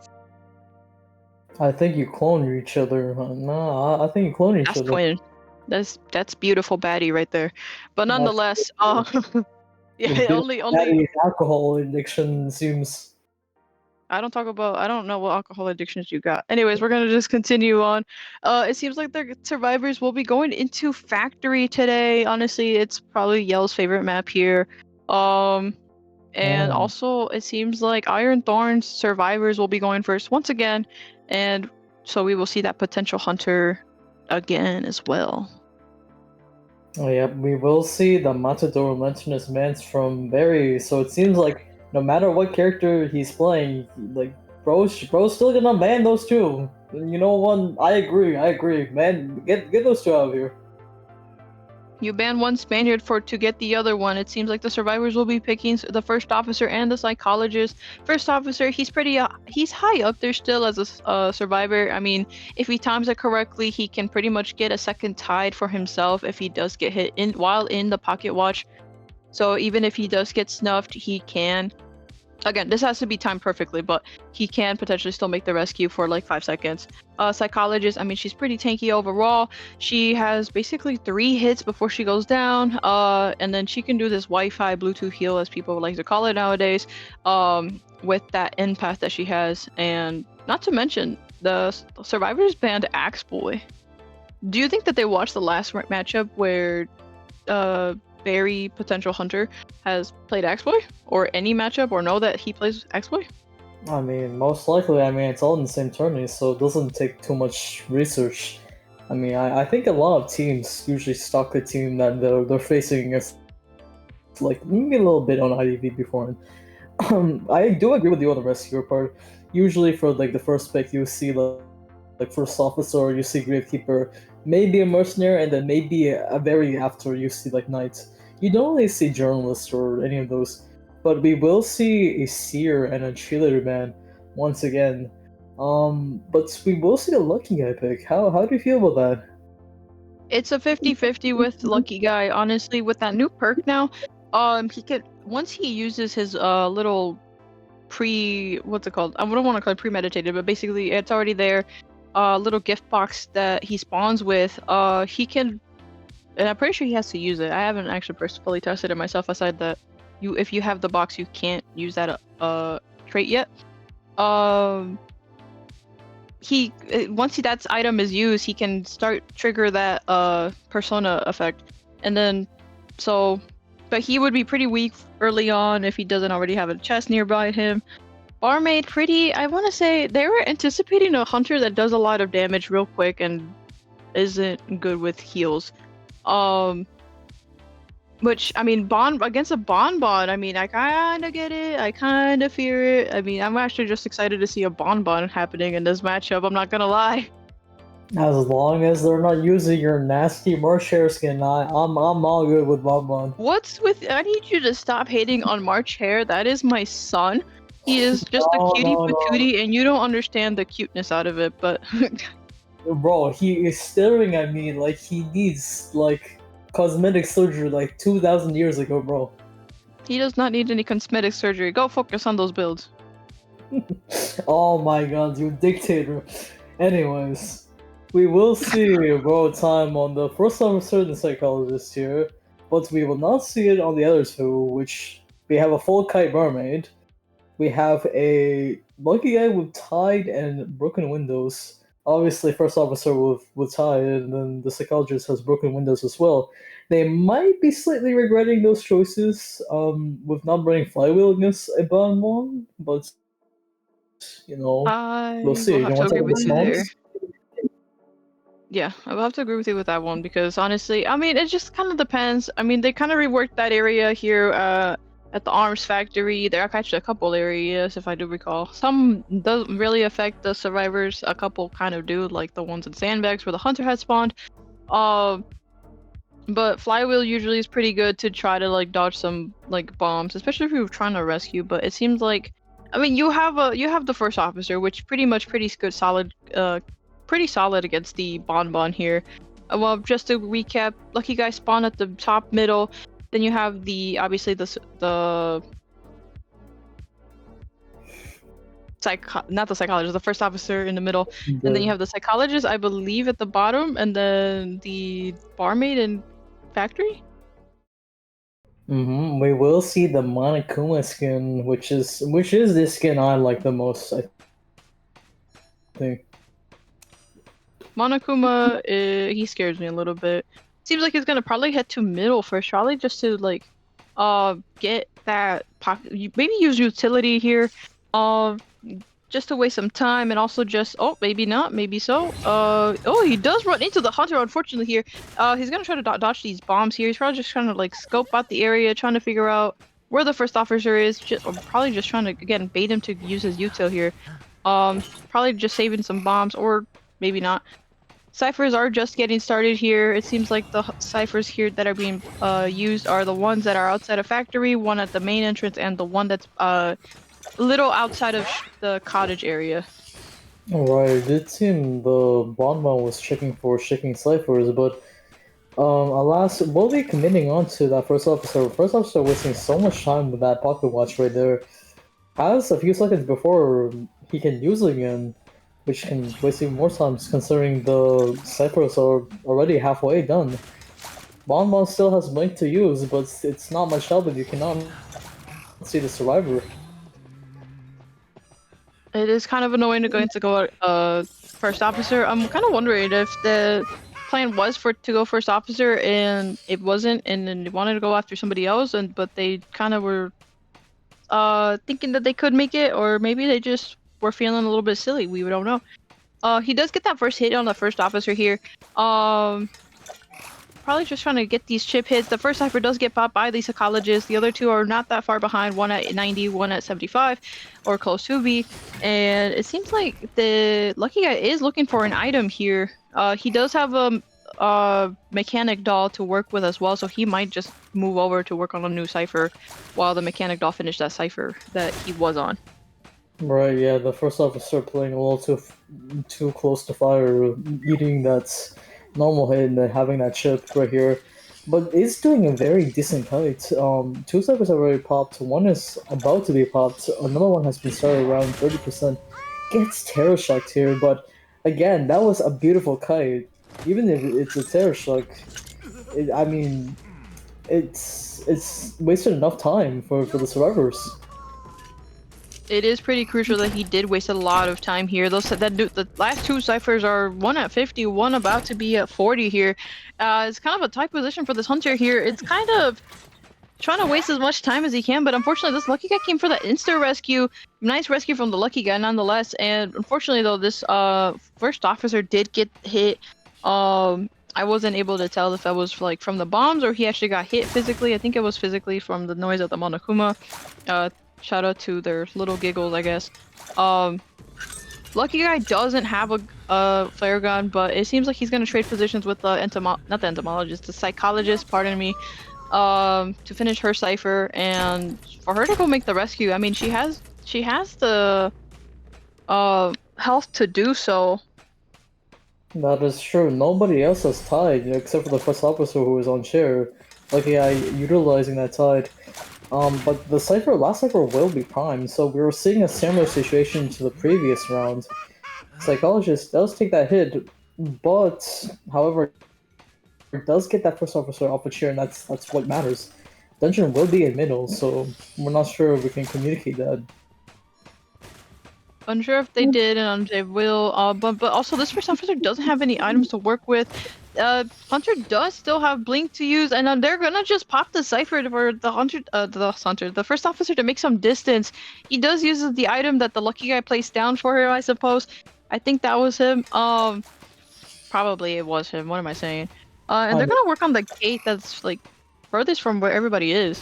I think you clone each other. No, I think you clone each That's other. twin. That's beautiful baddie right there. But nonetheless, yeah, only alcohol addiction seems. I don't know what alcohol addictions you got. Anyways, we're gonna just continue on. It seems like the survivors will be going into Factory today. Honestly, it's probably Yell's favorite map here. And also it seems like Iron Thorn's survivors will be going first once again, and so we will see that potential hunter again as well. Oh yeah, we will see the Matador Relentless Mance from Barry. So it seems like no matter what character he's playing, like bro's still gonna ban those two. You know what? I agree. Man, get those two out of here. You ban one Spaniard to get the other one. It seems like the survivors will be picking the first officer and the psychologist. First officer, he's he's high up there still as a survivor. I mean, if he times it correctly, he can pretty much get a second tide for himself if he does get hit while in the pocket watch. So even if he does get snuffed, he can. Again, this has to be timed perfectly, but he can potentially still make the rescue for like 5 seconds. Psychologist, I mean, she's pretty tanky overall. She has basically 3 hits before she goes down, and then she can do this Wi-Fi Bluetooth heal, as people would like to call it nowadays, with that empath that she has. And not to mention, the survivors banned Axe Boy. Do you think that they watched the last matchup where Barry potential hunter has played Axeboy, or any matchup, or know that he plays Axeboy? I mean, most likely. I mean, it's all in the same tournament, so it doesn't take too much research. I mean, I think a lot of teams usually stock the team that they're facing against, like maybe a little bit on IDV before. I do agree with you on the rescuer part. Usually for like the first pick, you see like first officer, you see gravekeeper, maybe a mercenary, and then maybe a very after you see like knight. You don't really see journalists or any of those, but we will see a seer and a cheerleader man once again. But we will see a lucky guy pick. How do you feel about that? It's a 50-50 with lucky guy. Honestly, with that new perk now, he can, once he uses his little what's it called? I don't want to call it premeditated, but basically it's already there. Little gift box that he spawns with. He can. And I'm pretty sure he has to use it. I haven't actually fully tested it myself, aside that if you have the box, you can't use that trait yet. That item is used, he can start trigger that persona effect, and then but he would be pretty weak early on if he doesn't already have a chest nearby him. Barmaid, I want to say they were anticipating a hunter that does a lot of damage real quick and isn't good with heals. Which, I mean, against a Bonbon, I mean, I kind of get it. I kind of fear it. I mean, I'm actually just excited to see a Bonbon happening in this matchup. I'm not gonna lie. As long as they're not using your nasty March hair skin, I'm all good with Bonbon. I need you to stop hating on March Hare. That is my son. He is just a cutie patootie, and you don't understand the cuteness out of it, but... Bro, he is staring at me like he needs, like, cosmetic surgery like 2,000 years ago, bro. He does not need any cosmetic surgery. Go focus on those builds. Oh my god, you dictator. Anyways, we will see bro time on the first officer and the psychologist here, but we will not see it on the other two, which we have a full kite mermaid. We have a lucky guy with Tide and broken windows. Obviously, first officer with Tide, and then the psychologist has broken windows as well. They might be slightly regretting those choices, with not bringing Flywheel against a Bonbon, but we'll see. will You have to want to agree talk with about you there. smallness? Yeah, I will have to agree with you with that one because honestly, I mean, it just kind of depends. I mean, they kind of reworked that area here at the arms factory. There are actually a couple areas, if I do recall. Some doesn't really affect the survivors. A couple kind of do, like the ones in sandbags where the hunter had spawned. But Flywheel usually is pretty good to try to like dodge some like bombs, especially if you're trying to rescue. But it seems like, I mean, you have the first officer, which pretty good, pretty solid against the Bonbon here. Well, just to recap, lucky guy spawn at the top middle. Then you have obviously the not the psychologist, the first officer in the middle, and then you have the psychologist, I believe, at the bottom, and then the barmaid and factory. We will see the Monokuma skin, which is the skin I like the most, I think. Monokuma, he scares me a little bit. Seems like he's gonna probably head to middle first, probably just to like, get that pocket. Maybe use utility here, just to waste some time, and also just maybe not, maybe so. He does run into the hunter, unfortunately here. He's gonna try to dodge these bombs here. He's probably just trying to like scope out the area, trying to figure out where the first officer is. Probably just trying to again bait him to use his util here. Probably just saving some bombs, or maybe not. Ciphers are just getting started here. It seems like the ciphers here that are being used are the ones that are outside of factory, one at the main entrance, and the one that's a little outside of the cottage area. Alright, it did seem the Bonbon was checking for ciphers, but alas, we'll be committing on to that first officer. First officer wasting so much time with that pocket watch right there. As a few seconds before he can use it again, which can waste even more time considering the ciphers are already halfway done. Bonbon still has Blink to use, but it's not much help if you cannot see the survivor. It is kind of annoying to go first officer. I'm kind of wondering if the plan was to go first officer and it wasn't, and then they wanted to go after somebody else, but they kind of were thinking that they could make it, or maybe they just were feeling a little bit silly. We don't know. He does get that first hit on the first officer here. Probably just trying to get these chip hits. The first cipher does get popped by the psychologist. The other two are not that far behind, one at 90, one at 75, or close to be. And it seems like the lucky guy is looking for an item here. He does have a mechanic doll to work with as well, so he might just move over to work on a new cipher while the mechanic doll finished that cipher that he was on. Right, yeah, the first officer playing a little too close to fire, eating that normal hit and then having that chip right here. But it's doing a very decent kite. Two ciphers have already popped, one is about to be popped, another one has been started around 30%. Gets terror shocked here, but again, that was a beautiful kite. Even if it's a terror shock, I mean, it's wasted enough time for the survivors. It is pretty crucial that he did waste a lot of time here. The last two ciphers are one at 50, one about to be at 40 here. It's kind of a tight position for this hunter here. It's kind of trying to waste as much time as he can, but unfortunately this lucky guy came for the insta rescue. Nice rescue from the lucky guy nonetheless. And unfortunately though, this first officer did get hit. I wasn't able to tell if that was like from the bombs or he actually got hit physically. I think it was physically from the noise of the Monokuma. Shout out to their little giggles, I guess. Lucky guy doesn't have a flare gun, but it seems like he's gonna trade positions with the not the entomologist, the psychologist, pardon me, to finish her cipher and for her to go make the rescue. I mean, she has the health to do so. That is true. Nobody else has tied except for the first officer who was on chair. Lucky guy utilizing that tide. But the last cipher will be primed, so we were seeing a similar situation to the previous round. Psychologist does take that hit, but however, it does get that first officer off a chair, and that's what matters. Dungeon will be in middle, so we're not sure if we can communicate that. Unsure if they did and they will. But also this first officer doesn't have any items to work with. Hunter does still have blink to use, and they're gonna just pop the cipher for the first officer to make some distance. He does use the item that the lucky guy placed down for him, I suppose. I think that was him. Probably it was him. What am I saying? And they're gonna work on the gate that's like furthest from where everybody is.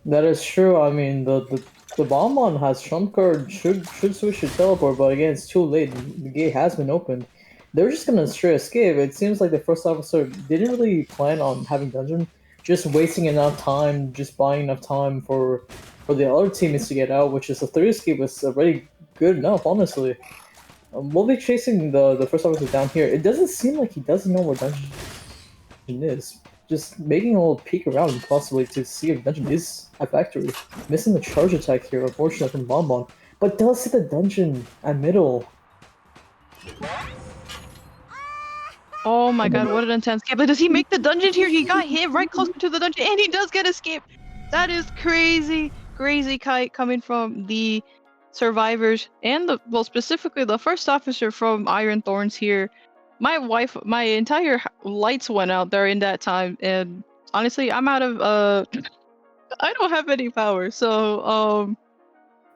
That is true. I mean, the Bonbon has trump card, should switch to teleport, but again, it's too late. The gate has been opened. They're just gonna straight escape. It seems like the first officer didn't really plan on having dungeon, just wasting enough time, just buying enough time for the other teammates to get out, which is a 3 escape was already good enough, honestly. We'll be chasing the first officer down here. It doesn't seem like he doesn't know where dungeon is. Just making a little peek around possibly to see if dungeon is at factory. Missing the charge attack here, unfortunately from Bonbon, but does hit the dungeon at middle. Oh my god, what an intense game. But does he make the dungeon here? He got hit right close to the dungeon and he does get escape. That is crazy. Crazy kite coming from the survivors and specifically the first officer from Iron Thorns here. My entire lights went out there in that time, and honestly, I'm out of I don't have any power, so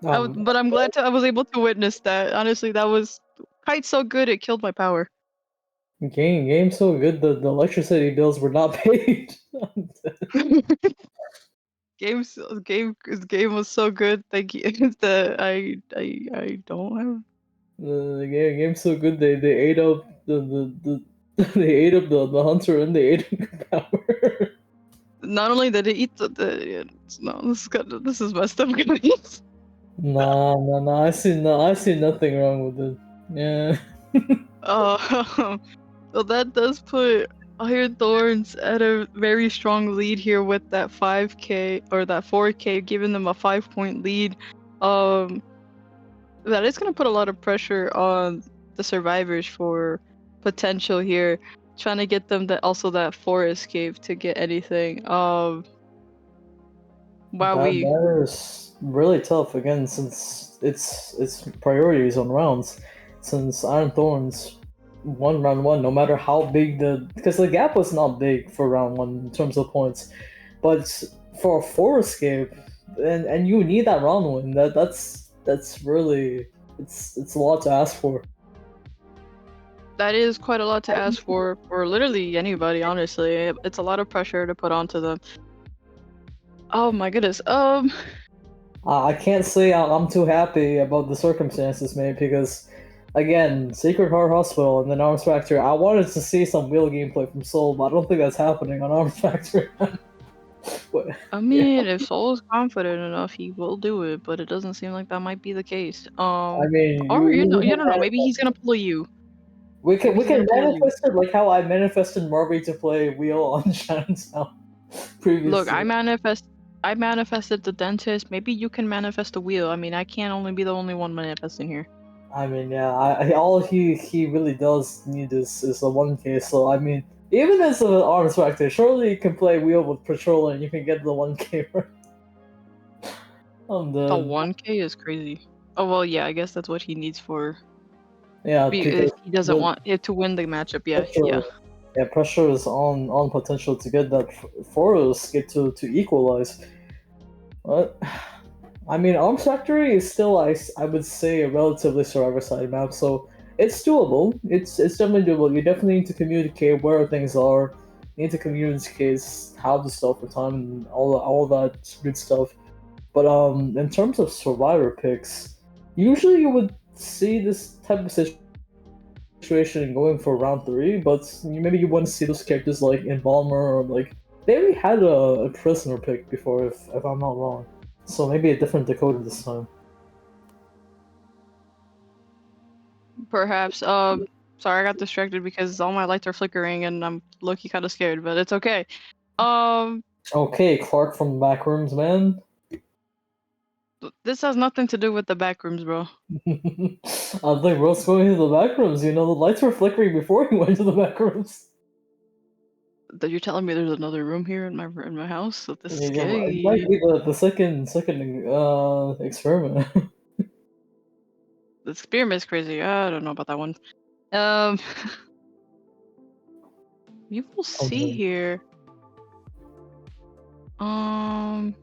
but I'm glad I was able to witness that. Honestly, that was kite so good it killed my power. Game so good the electricity bills were not paid. Game was so good. Thank you. I don't have. The game's so good they ate up the they ate up the hunter and they ate up power. Not only did it eat no, this is messed up, guys. Nah. I see nothing wrong with it. Yeah. Well, that does put Iron Thorns at a very strong lead here with that 5k or that 4k, giving them a 5-point lead. That is gonna put a lot of pressure on the survivors for potential here, trying to get them that 4 escape to get anything. Wow, that is really tough again since it's priorities on rounds. Since Iron Thorns won round 1, no matter how big because the gap was not big for round 1 in terms of points, but for a 4 escape and you need that round win, that's really it's a lot to ask for. that is quite a lot to ask for literally anybody, honestly. It's a lot of pressure to put onto them. Oh my goodness. I can't say I'm too happy about the circumstances, mate, because again, Sacred Heart Hospital and then Arms Factory. I wanted to see some wheel gameplay from Soul, but I don't think that's happening on Arms Factory. I mean, if Soul is confident enough, he will do it, but it doesn't seem like that might be the case. I mean, or you don't know. Maybe he's gonna pull you. We can manifest it like how I manifested Marby to play Wheel on Chinatown previously. Look, I manifested the dentist. Maybe you can manifest the wheel. I mean, I can't only be the only one manifesting here. I mean, yeah, all he really does need is a 1k. So I mean, even as an Arms Factor, surely you can play Wheel with Patrol and you can get the 1k. And The then 1K is crazy. Oh well, yeah, I guess that's what he needs for. yeah, because If he doesn't the want it to win the matchup, yeah, pressure, yeah. yeah, pressure is on potential to get that Forest get to equalize. But I mean, Arms Factory is still, I would say, a relatively survivor side map, so it's doable. It's definitely doable. You definitely need to communicate where things are. You need to communicate how to stop the time and all that good stuff. But in terms of survivor picks, usually you would see this type of situation going for round three, but maybe you want to see those characters like Embalmer or like they already had a prisoner pick before, if I'm not wrong. So maybe a different Dakota this time. Perhaps. Sorry, I got distracted because all my lights are flickering and I'm low-key kind of scared, but it's okay. Um, Okay, Clark from the back rooms, man. this has nothing to do with the back rooms, bro. I think Rose going into the back rooms. You know, the lights were flickering before he went to the back rooms. That you're telling me there's another room here in my house? So this is Yeah, it might scary. be the second experiment. The experiment is crazy. I don't know about that one. Um, you will see Okay. here. Um,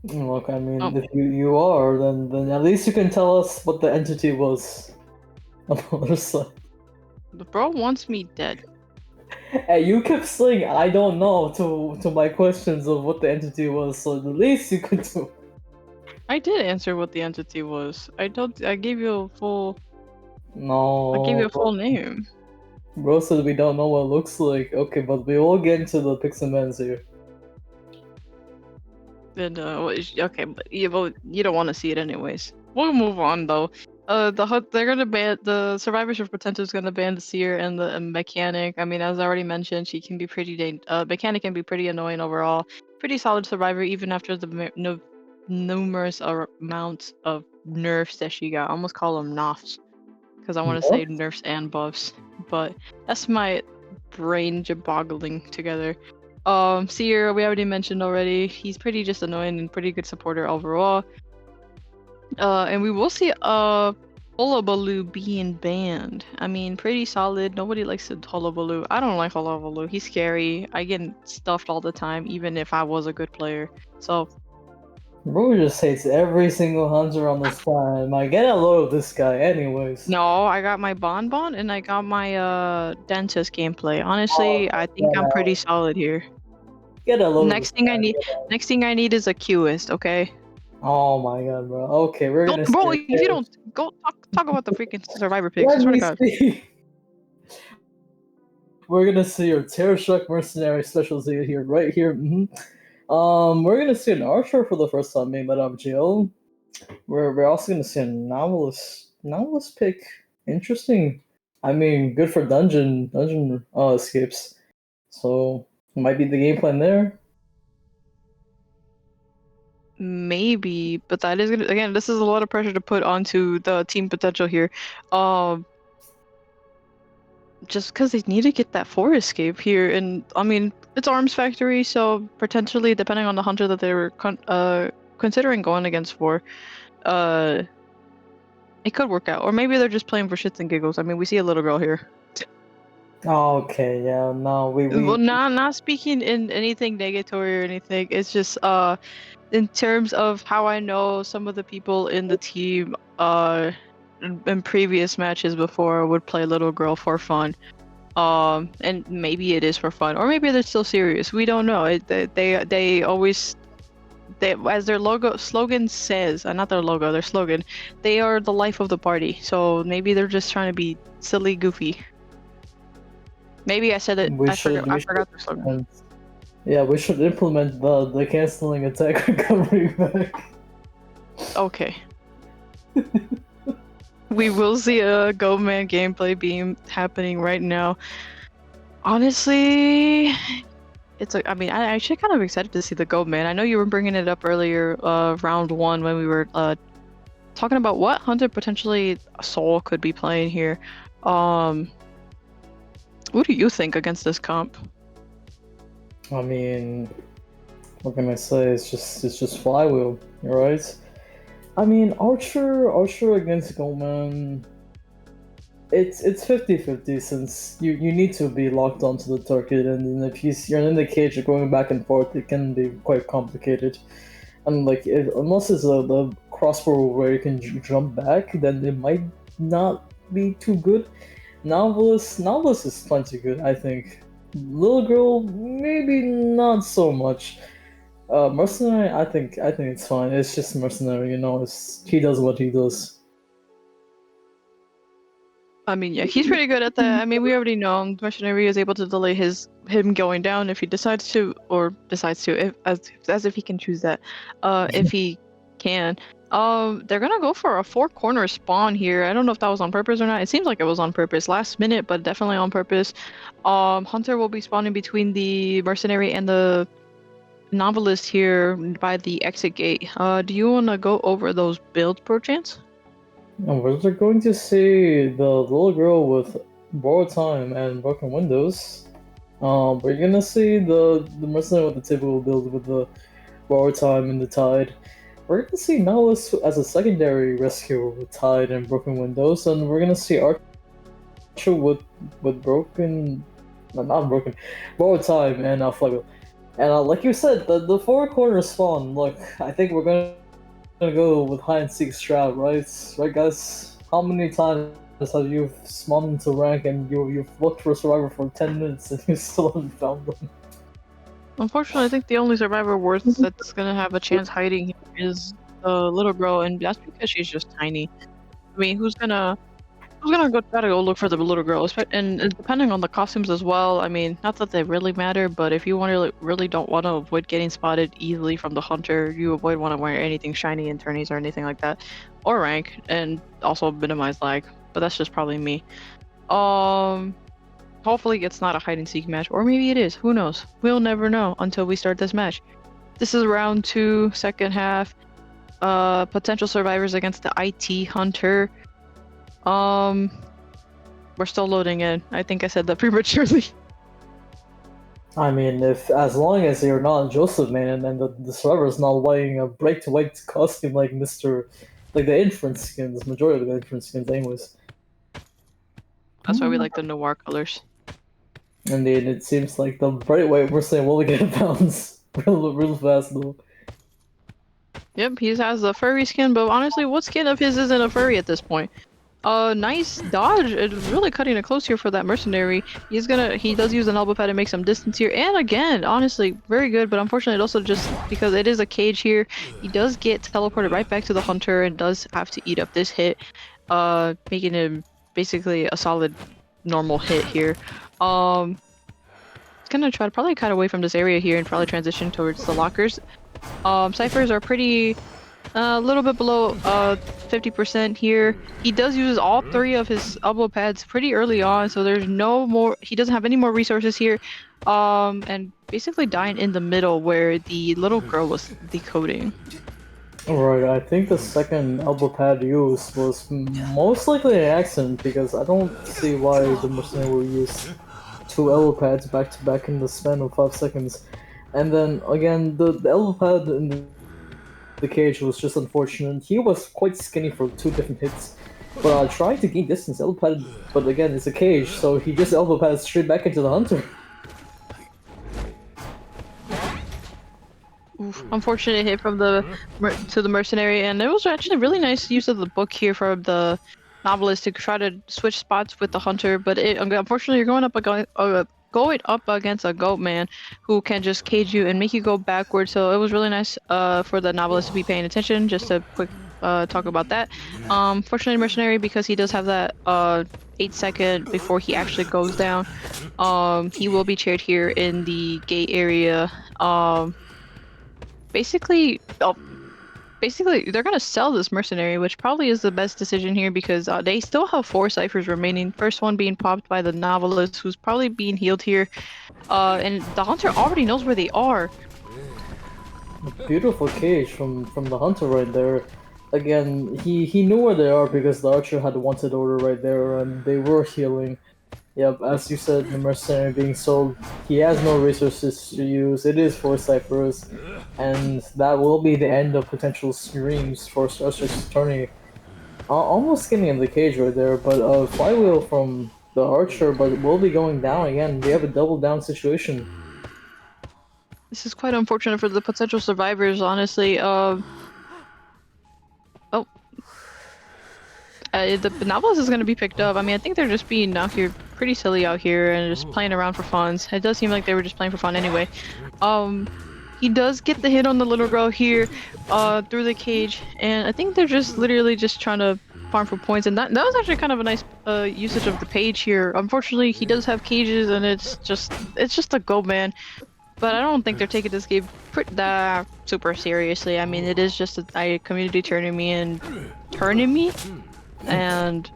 Look, I mean, oh, if you are, then at least you can tell us what the entity was on the other side. the bro wants me dead. Hey, you kept saying I don't know to my questions of what the entity was, so the least you could do. I did answer what the entity was. I gave you a full. I gave you No, a full name. bro said we don't know what it looks like. Okay, but we will get into the picks and bans here. And okay, but you don't want to see it anyways. We'll move on though. They're gonna ban the survivorship potential is gonna ban the seer and the mechanic. I mean, as I already mentioned, she can be mechanic can be pretty annoying overall. Pretty solid survivor even after the numerous amounts of nerfs that she got. I almost call them nofs because I want to say What? nerfs and buffs, but that's my brain boggling together. Seer, we already mentioned already. He's pretty just annoying and pretty good supporter overall. And we will see Hullabaloo being banned. I mean, pretty solid. Nobody likes Hullabaloo. I don't like Hullabaloo. He's scary. I get stuffed all the time, even if I was a good player. So Bro just hates every single hunter on this planet. I get a load of this guy, anyways. no, I got my Bonbon and I got my dentist gameplay. Honestly, Oh, I think I'm yeah. pretty solid here. Get a load of this Next thing I guy. need, next thing I need is a Qist. Okay. Oh my god, bro. Okay, we're Don't, gonna see bro, your if you don't go talk about the freaking survivor picks, I Let swear to me God. see. We're gonna see your StarStruck mercenary specialty here, right here. We're gonna see an archer for the first time being let out of jail. We're also gonna see a novelist pick. Interesting. I mean, good for dungeon escapes. So might be the game plan there. Maybe, but that is gonna again. This is a lot of pressure to put onto the team potential here. Um, just because they need to get that 4 escape here, and I mean it's Arms Factory, so potentially depending on the hunter that they were considering going against for, uh, it could work out, or maybe they're just playing for shits and giggles. I mean, we see a little girl here. Okay, yeah, no, Well, we not speaking in anything negatory or anything. It's just in terms of how I know some of the people in the team in previous matches before would play little girl for fun. And maybe it is for fun, or maybe they're still serious. We don't know. They always as their logo slogan says, not their logo, their slogan, they are the life of the party. So maybe they're just trying to be silly, goofy. Maybe I said it. we I should forgot their slogan. and yeah, we should implement the canceling attack recovery back. Okay. We will see a Goatman gameplay beam happening right now. Honestly, I mean, I actually kind of excited to see the Goatman. I know you were bringing it up earlier, round 1 when we were talking about what hunter potentially Soul could be playing here. What do you think against this comp? I mean, what can I say? It's just flywheel, right? I mean, Archer against Goldman. It's 50-50 since you need to be locked onto the target, and then if you're in the cage, you're going back and forth, it can be quite complicated. And like, unless it's the crossbow where you can jump back, then it might not be too good. Novelist is plenty good, I think. Little girl, maybe not so much. Mercenary, I think it's fine. It's just mercenary, you know. He does what he does. I mean, yeah, he's pretty good at that. I mean, we already know Mercenary is able to delay him going down if he decides to, as if he can choose that, if he can. They're gonna go for a four-corner spawn here. I don't know if that was on purpose or not. It seems like it was on purpose, last minute, but definitely on purpose. Hunter will be spawning between the Mercenary and the Novelist here by the exit gate. Do you want to go over those builds, perchance? And we're going to see the little girl with borrowed time and broken windows. We're gonna see the mercenary with the typical build with the borrowed time and the tide. We're gonna see Nihilus as a secondary rescuer with tide and broken windows, and we're gonna see Archer with broken, not broken, borrowed time and flywheel. And like you said, the four corner spawn. Look, I think we're gonna go with hide and seek strat, right? Right, guys? How many times have you spawned into rank and you've looked for a survivor for 10 minutes and you still haven't found them? Unfortunately, I think the only survivor worth that's gonna have a chance hiding here is the little girl, and that's because she's just tiny. I mean, who's gonna go try to go look for the little girl? And depending on the costumes as well. I mean, not that they really matter, but if you really don't want to avoid getting spotted easily from the hunter, you avoid want to wear anything shiny in tourneys or anything like that, or rank, and also minimize lag. But that's just probably me. Hopefully it's not a hide and seek match, or maybe it is. Who knows? We'll never know until we start this match. This is round 2, second half. Potential survivors against the IT hunter. We're still loading in. I think I said that prematurely. I mean, as long as you're not Joseph, man, and the survivor's not wearing a break to white costume like like the inference skins, majority of the inference skins, anyways. That's why we like the noir colors. And then it seems like the bright white mercenary will get a bounce real fast though. Yep, he has the furry skin, but honestly, what skin of his isn't a furry at this point? Nice dodge. It's really cutting it close here for that mercenary. He does use an elbow pad to make some distance here, and again, honestly, very good, but unfortunately, also just because it is a cage here, he does get teleported right back to the hunter and does have to eat up this hit, making him basically a solid normal hit here. Gonna try to probably cut away from this area here and probably transition towards the lockers. Ciphers are pretty a little bit below 50% here. He does use all 3 of his elbow pads pretty early on, so there's no more, he doesn't have any more resources here. And basically dying in the middle where the little girl was decoding. Alright, I think the second elbow pad use was most likely an accident because I don't see why the mercenary will use 2 elbow pads back to back in the span of 5 seconds. And then again, the elbow pad in the cage was just unfortunate. He was quite skinny for 2 different hits, but trying to gain distance, elbow pad, but again, it's a cage, so he just elbow pads straight back into the hunter. Oof, unfortunate hit from the mercenary, and it was actually really nice use of the book here from the novelist to try to switch spots with the hunter, but unfortunately you're going up against a goat man who can just cage you and make you go backwards. So it was really nice for the novelist to be paying attention. Just a quick talk about that. Fortunately, mercenary, because he does have that 8-second before he actually goes down, he will be chaired here in the gate area. Basically they're gonna sell this mercenary, which probably is the best decision here because they still have 4 ciphers remaining. First one being popped by the novelist, who's probably being healed here, and the hunter already knows where they are. Beautiful cage from the hunter right there. Again, he knew where they are because the archer had wanted order right there, and they were healing. Yep, as you said, the mercenary being sold, he has no resources to use. It is for Cyprus, and that will be the end of potential streams for StarStruck's tourney. Almost getting in the cage right there, but a flywheel from the archer, but will be going down again. We have a double down situation. This is quite unfortunate for the potential survivors, honestly. Oh, the Nautilus is going to be picked up. I mean, I think they're just being out here pretty silly out here and just playing around for fun. It does seem like they were just playing for fun anyway. He does get the hit on the little girl here, through the cage, and I think they're just literally just trying to farm for points. And that was actually kind of a nice usage of the page here. Unfortunately, he does have cages, and it's just a go man. But I don't think they're taking this game that super seriously. I mean, it is just a community tournament and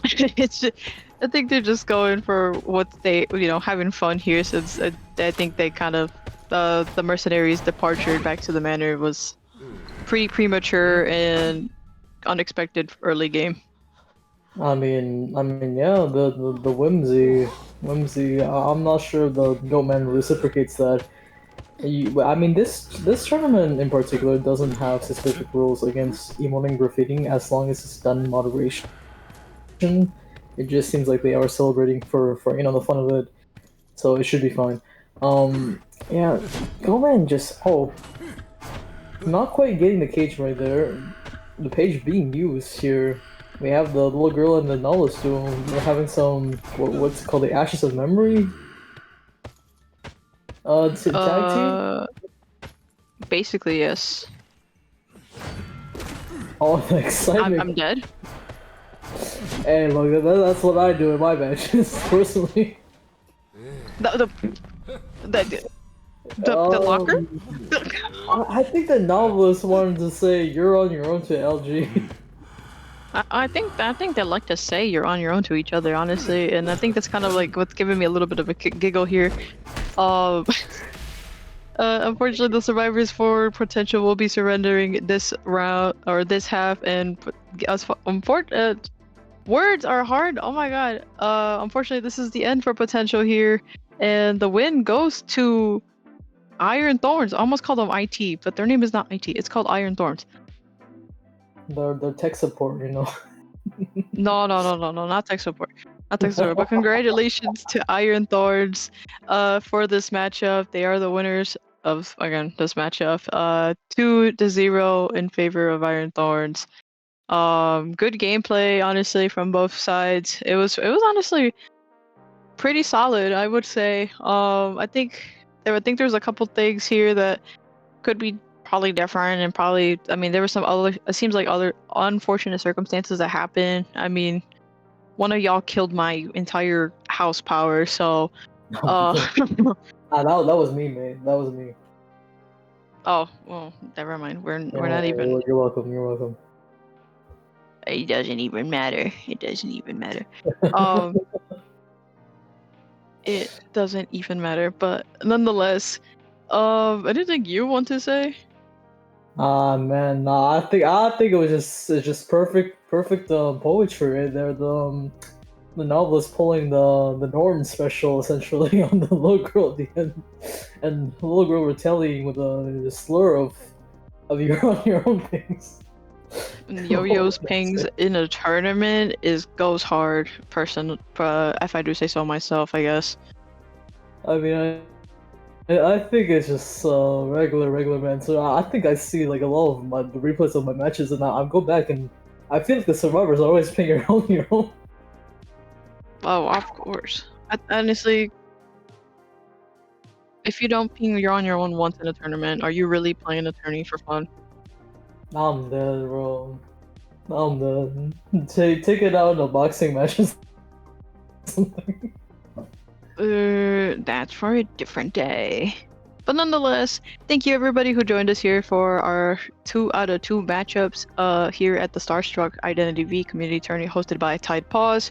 it's just, I think they're just going for what they, having fun here, since I think they kind of the mercenaries' departure back to the manor was pretty premature and unexpected early game. I mean, yeah, the whimsy. I'm not sure the Goatman reciprocates that. I mean, this tournament in particular doesn't have specific rules against emoting graffitiing as long as it's done in moderation. It just seems like they are celebrating for the fun of it, so it should be fine. Yeah, Goatman just not quite getting the cage right there. The page being used here. We have the little girl and the Nautilus duel. We're having some what's it called, the Ashes of Memory. Tag team. Basically, yes. Oh, the excitement! I'm dead. Hey, look, that's what I do in my matches personally. The locker. I think the Nautilus wanted to say you're on your own to LG. I think they like to say you're on your own to each other, honestly, and I think that's kind of like what's giving me a little bit of a giggle here. Unfortunately, the survivors for potential will be surrendering this round or this half, and words are hard. Oh my god. Unfortunately, this is the end for potential here, and the win goes to Iron Thorns. I almost called them IT, but their name is not IT. It's called Iron Thorns. The tech support, No, not tech support. Not tech support, but congratulations to Iron Thorns for this matchup. They are the winners of, again, this matchup. 2-0 in favor of Iron Thorns. Good gameplay, honestly, from both sides. It was honestly pretty solid, I would say. I think there's a couple things here that could be probably different, and probably, I mean, there were some other, it seems like other unfortunate circumstances that happened. I mean, one of y'all killed my entire house power, so that was me, man. That was me. Oh, well, never mind. We're not even. You're welcome. You're welcome. It doesn't even matter. It doesn't even matter. It doesn't even matter. But nonetheless, anything you want to say? Man, nah. I think it was just perfect poetry right there. The novelist pulling the Norton special essentially on the little girl at the end, and the little girl retaliating with the slur of you're on your own things. Yo-Yo's pings in a tournament goes hard. If I do say so myself, I guess. I mean, I think it's just regular man. So I think I see like a lot of the replays of my matches, and I go back and I feel like the survivors are always playing your own. Oh, of course. Honestly, if you don't ping you're on your own once in a tournament, are you really playing a tourney for fun? I'm dead, bro. I'm dead. Take it out in a boxing match or something. That's for a different day. But nonetheless, thank you everybody who joined us here for our 2 out of 2 matchups here at the StarStruck IDV Community Tourney hosted by Tide Paws.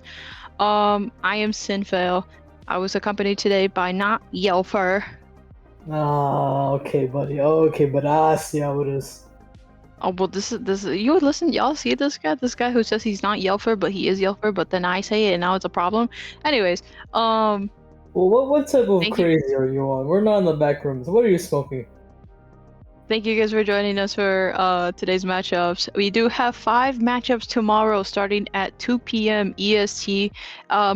I am Sinfail. I was accompanied today by Not Yelfer. Okay, buddy. Okay, but I see how it is. Oh well, this you listen. Y'all see this guy? This guy who says he's not Yelfer, but he is Yelfer. But then I say it, and now it's a problem. Anyways, Well, what type of thank you. crazy are you on? We're not in the back rooms. What are you smoking? Thank you guys for joining us for today's matchups. We do have 5 matchups tomorrow starting at 2 p.m. EST.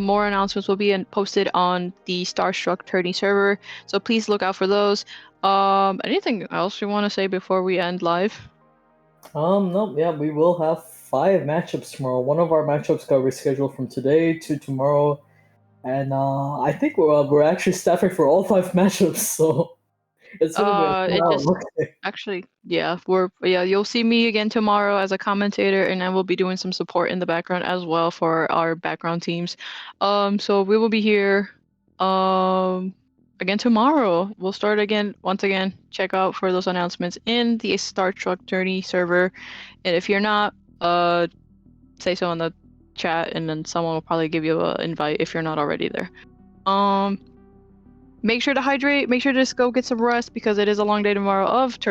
More announcements will be posted on the StarStruck Tourney server, so please look out for those. Anything else you want to say before we end live? No, yeah, we will have 5 matchups tomorrow. One of our matchups got rescheduled from today to tomorrow, and I think we're actually staffing for all 5 matchups, so it's gonna be a It fun just out. actually, yeah, you'll see me again tomorrow as a commentator, and I will be doing some support in the background as well for our background teams. So we will be here, again tomorrow. We'll start again. Once again, check out for those announcements in the Star Trek Journey server, and if you're not, say so in the chat, and then someone will probably give you an invite if you're not already there. Make sure to hydrate. Make sure to just go get some rest because it is a long day tomorrow of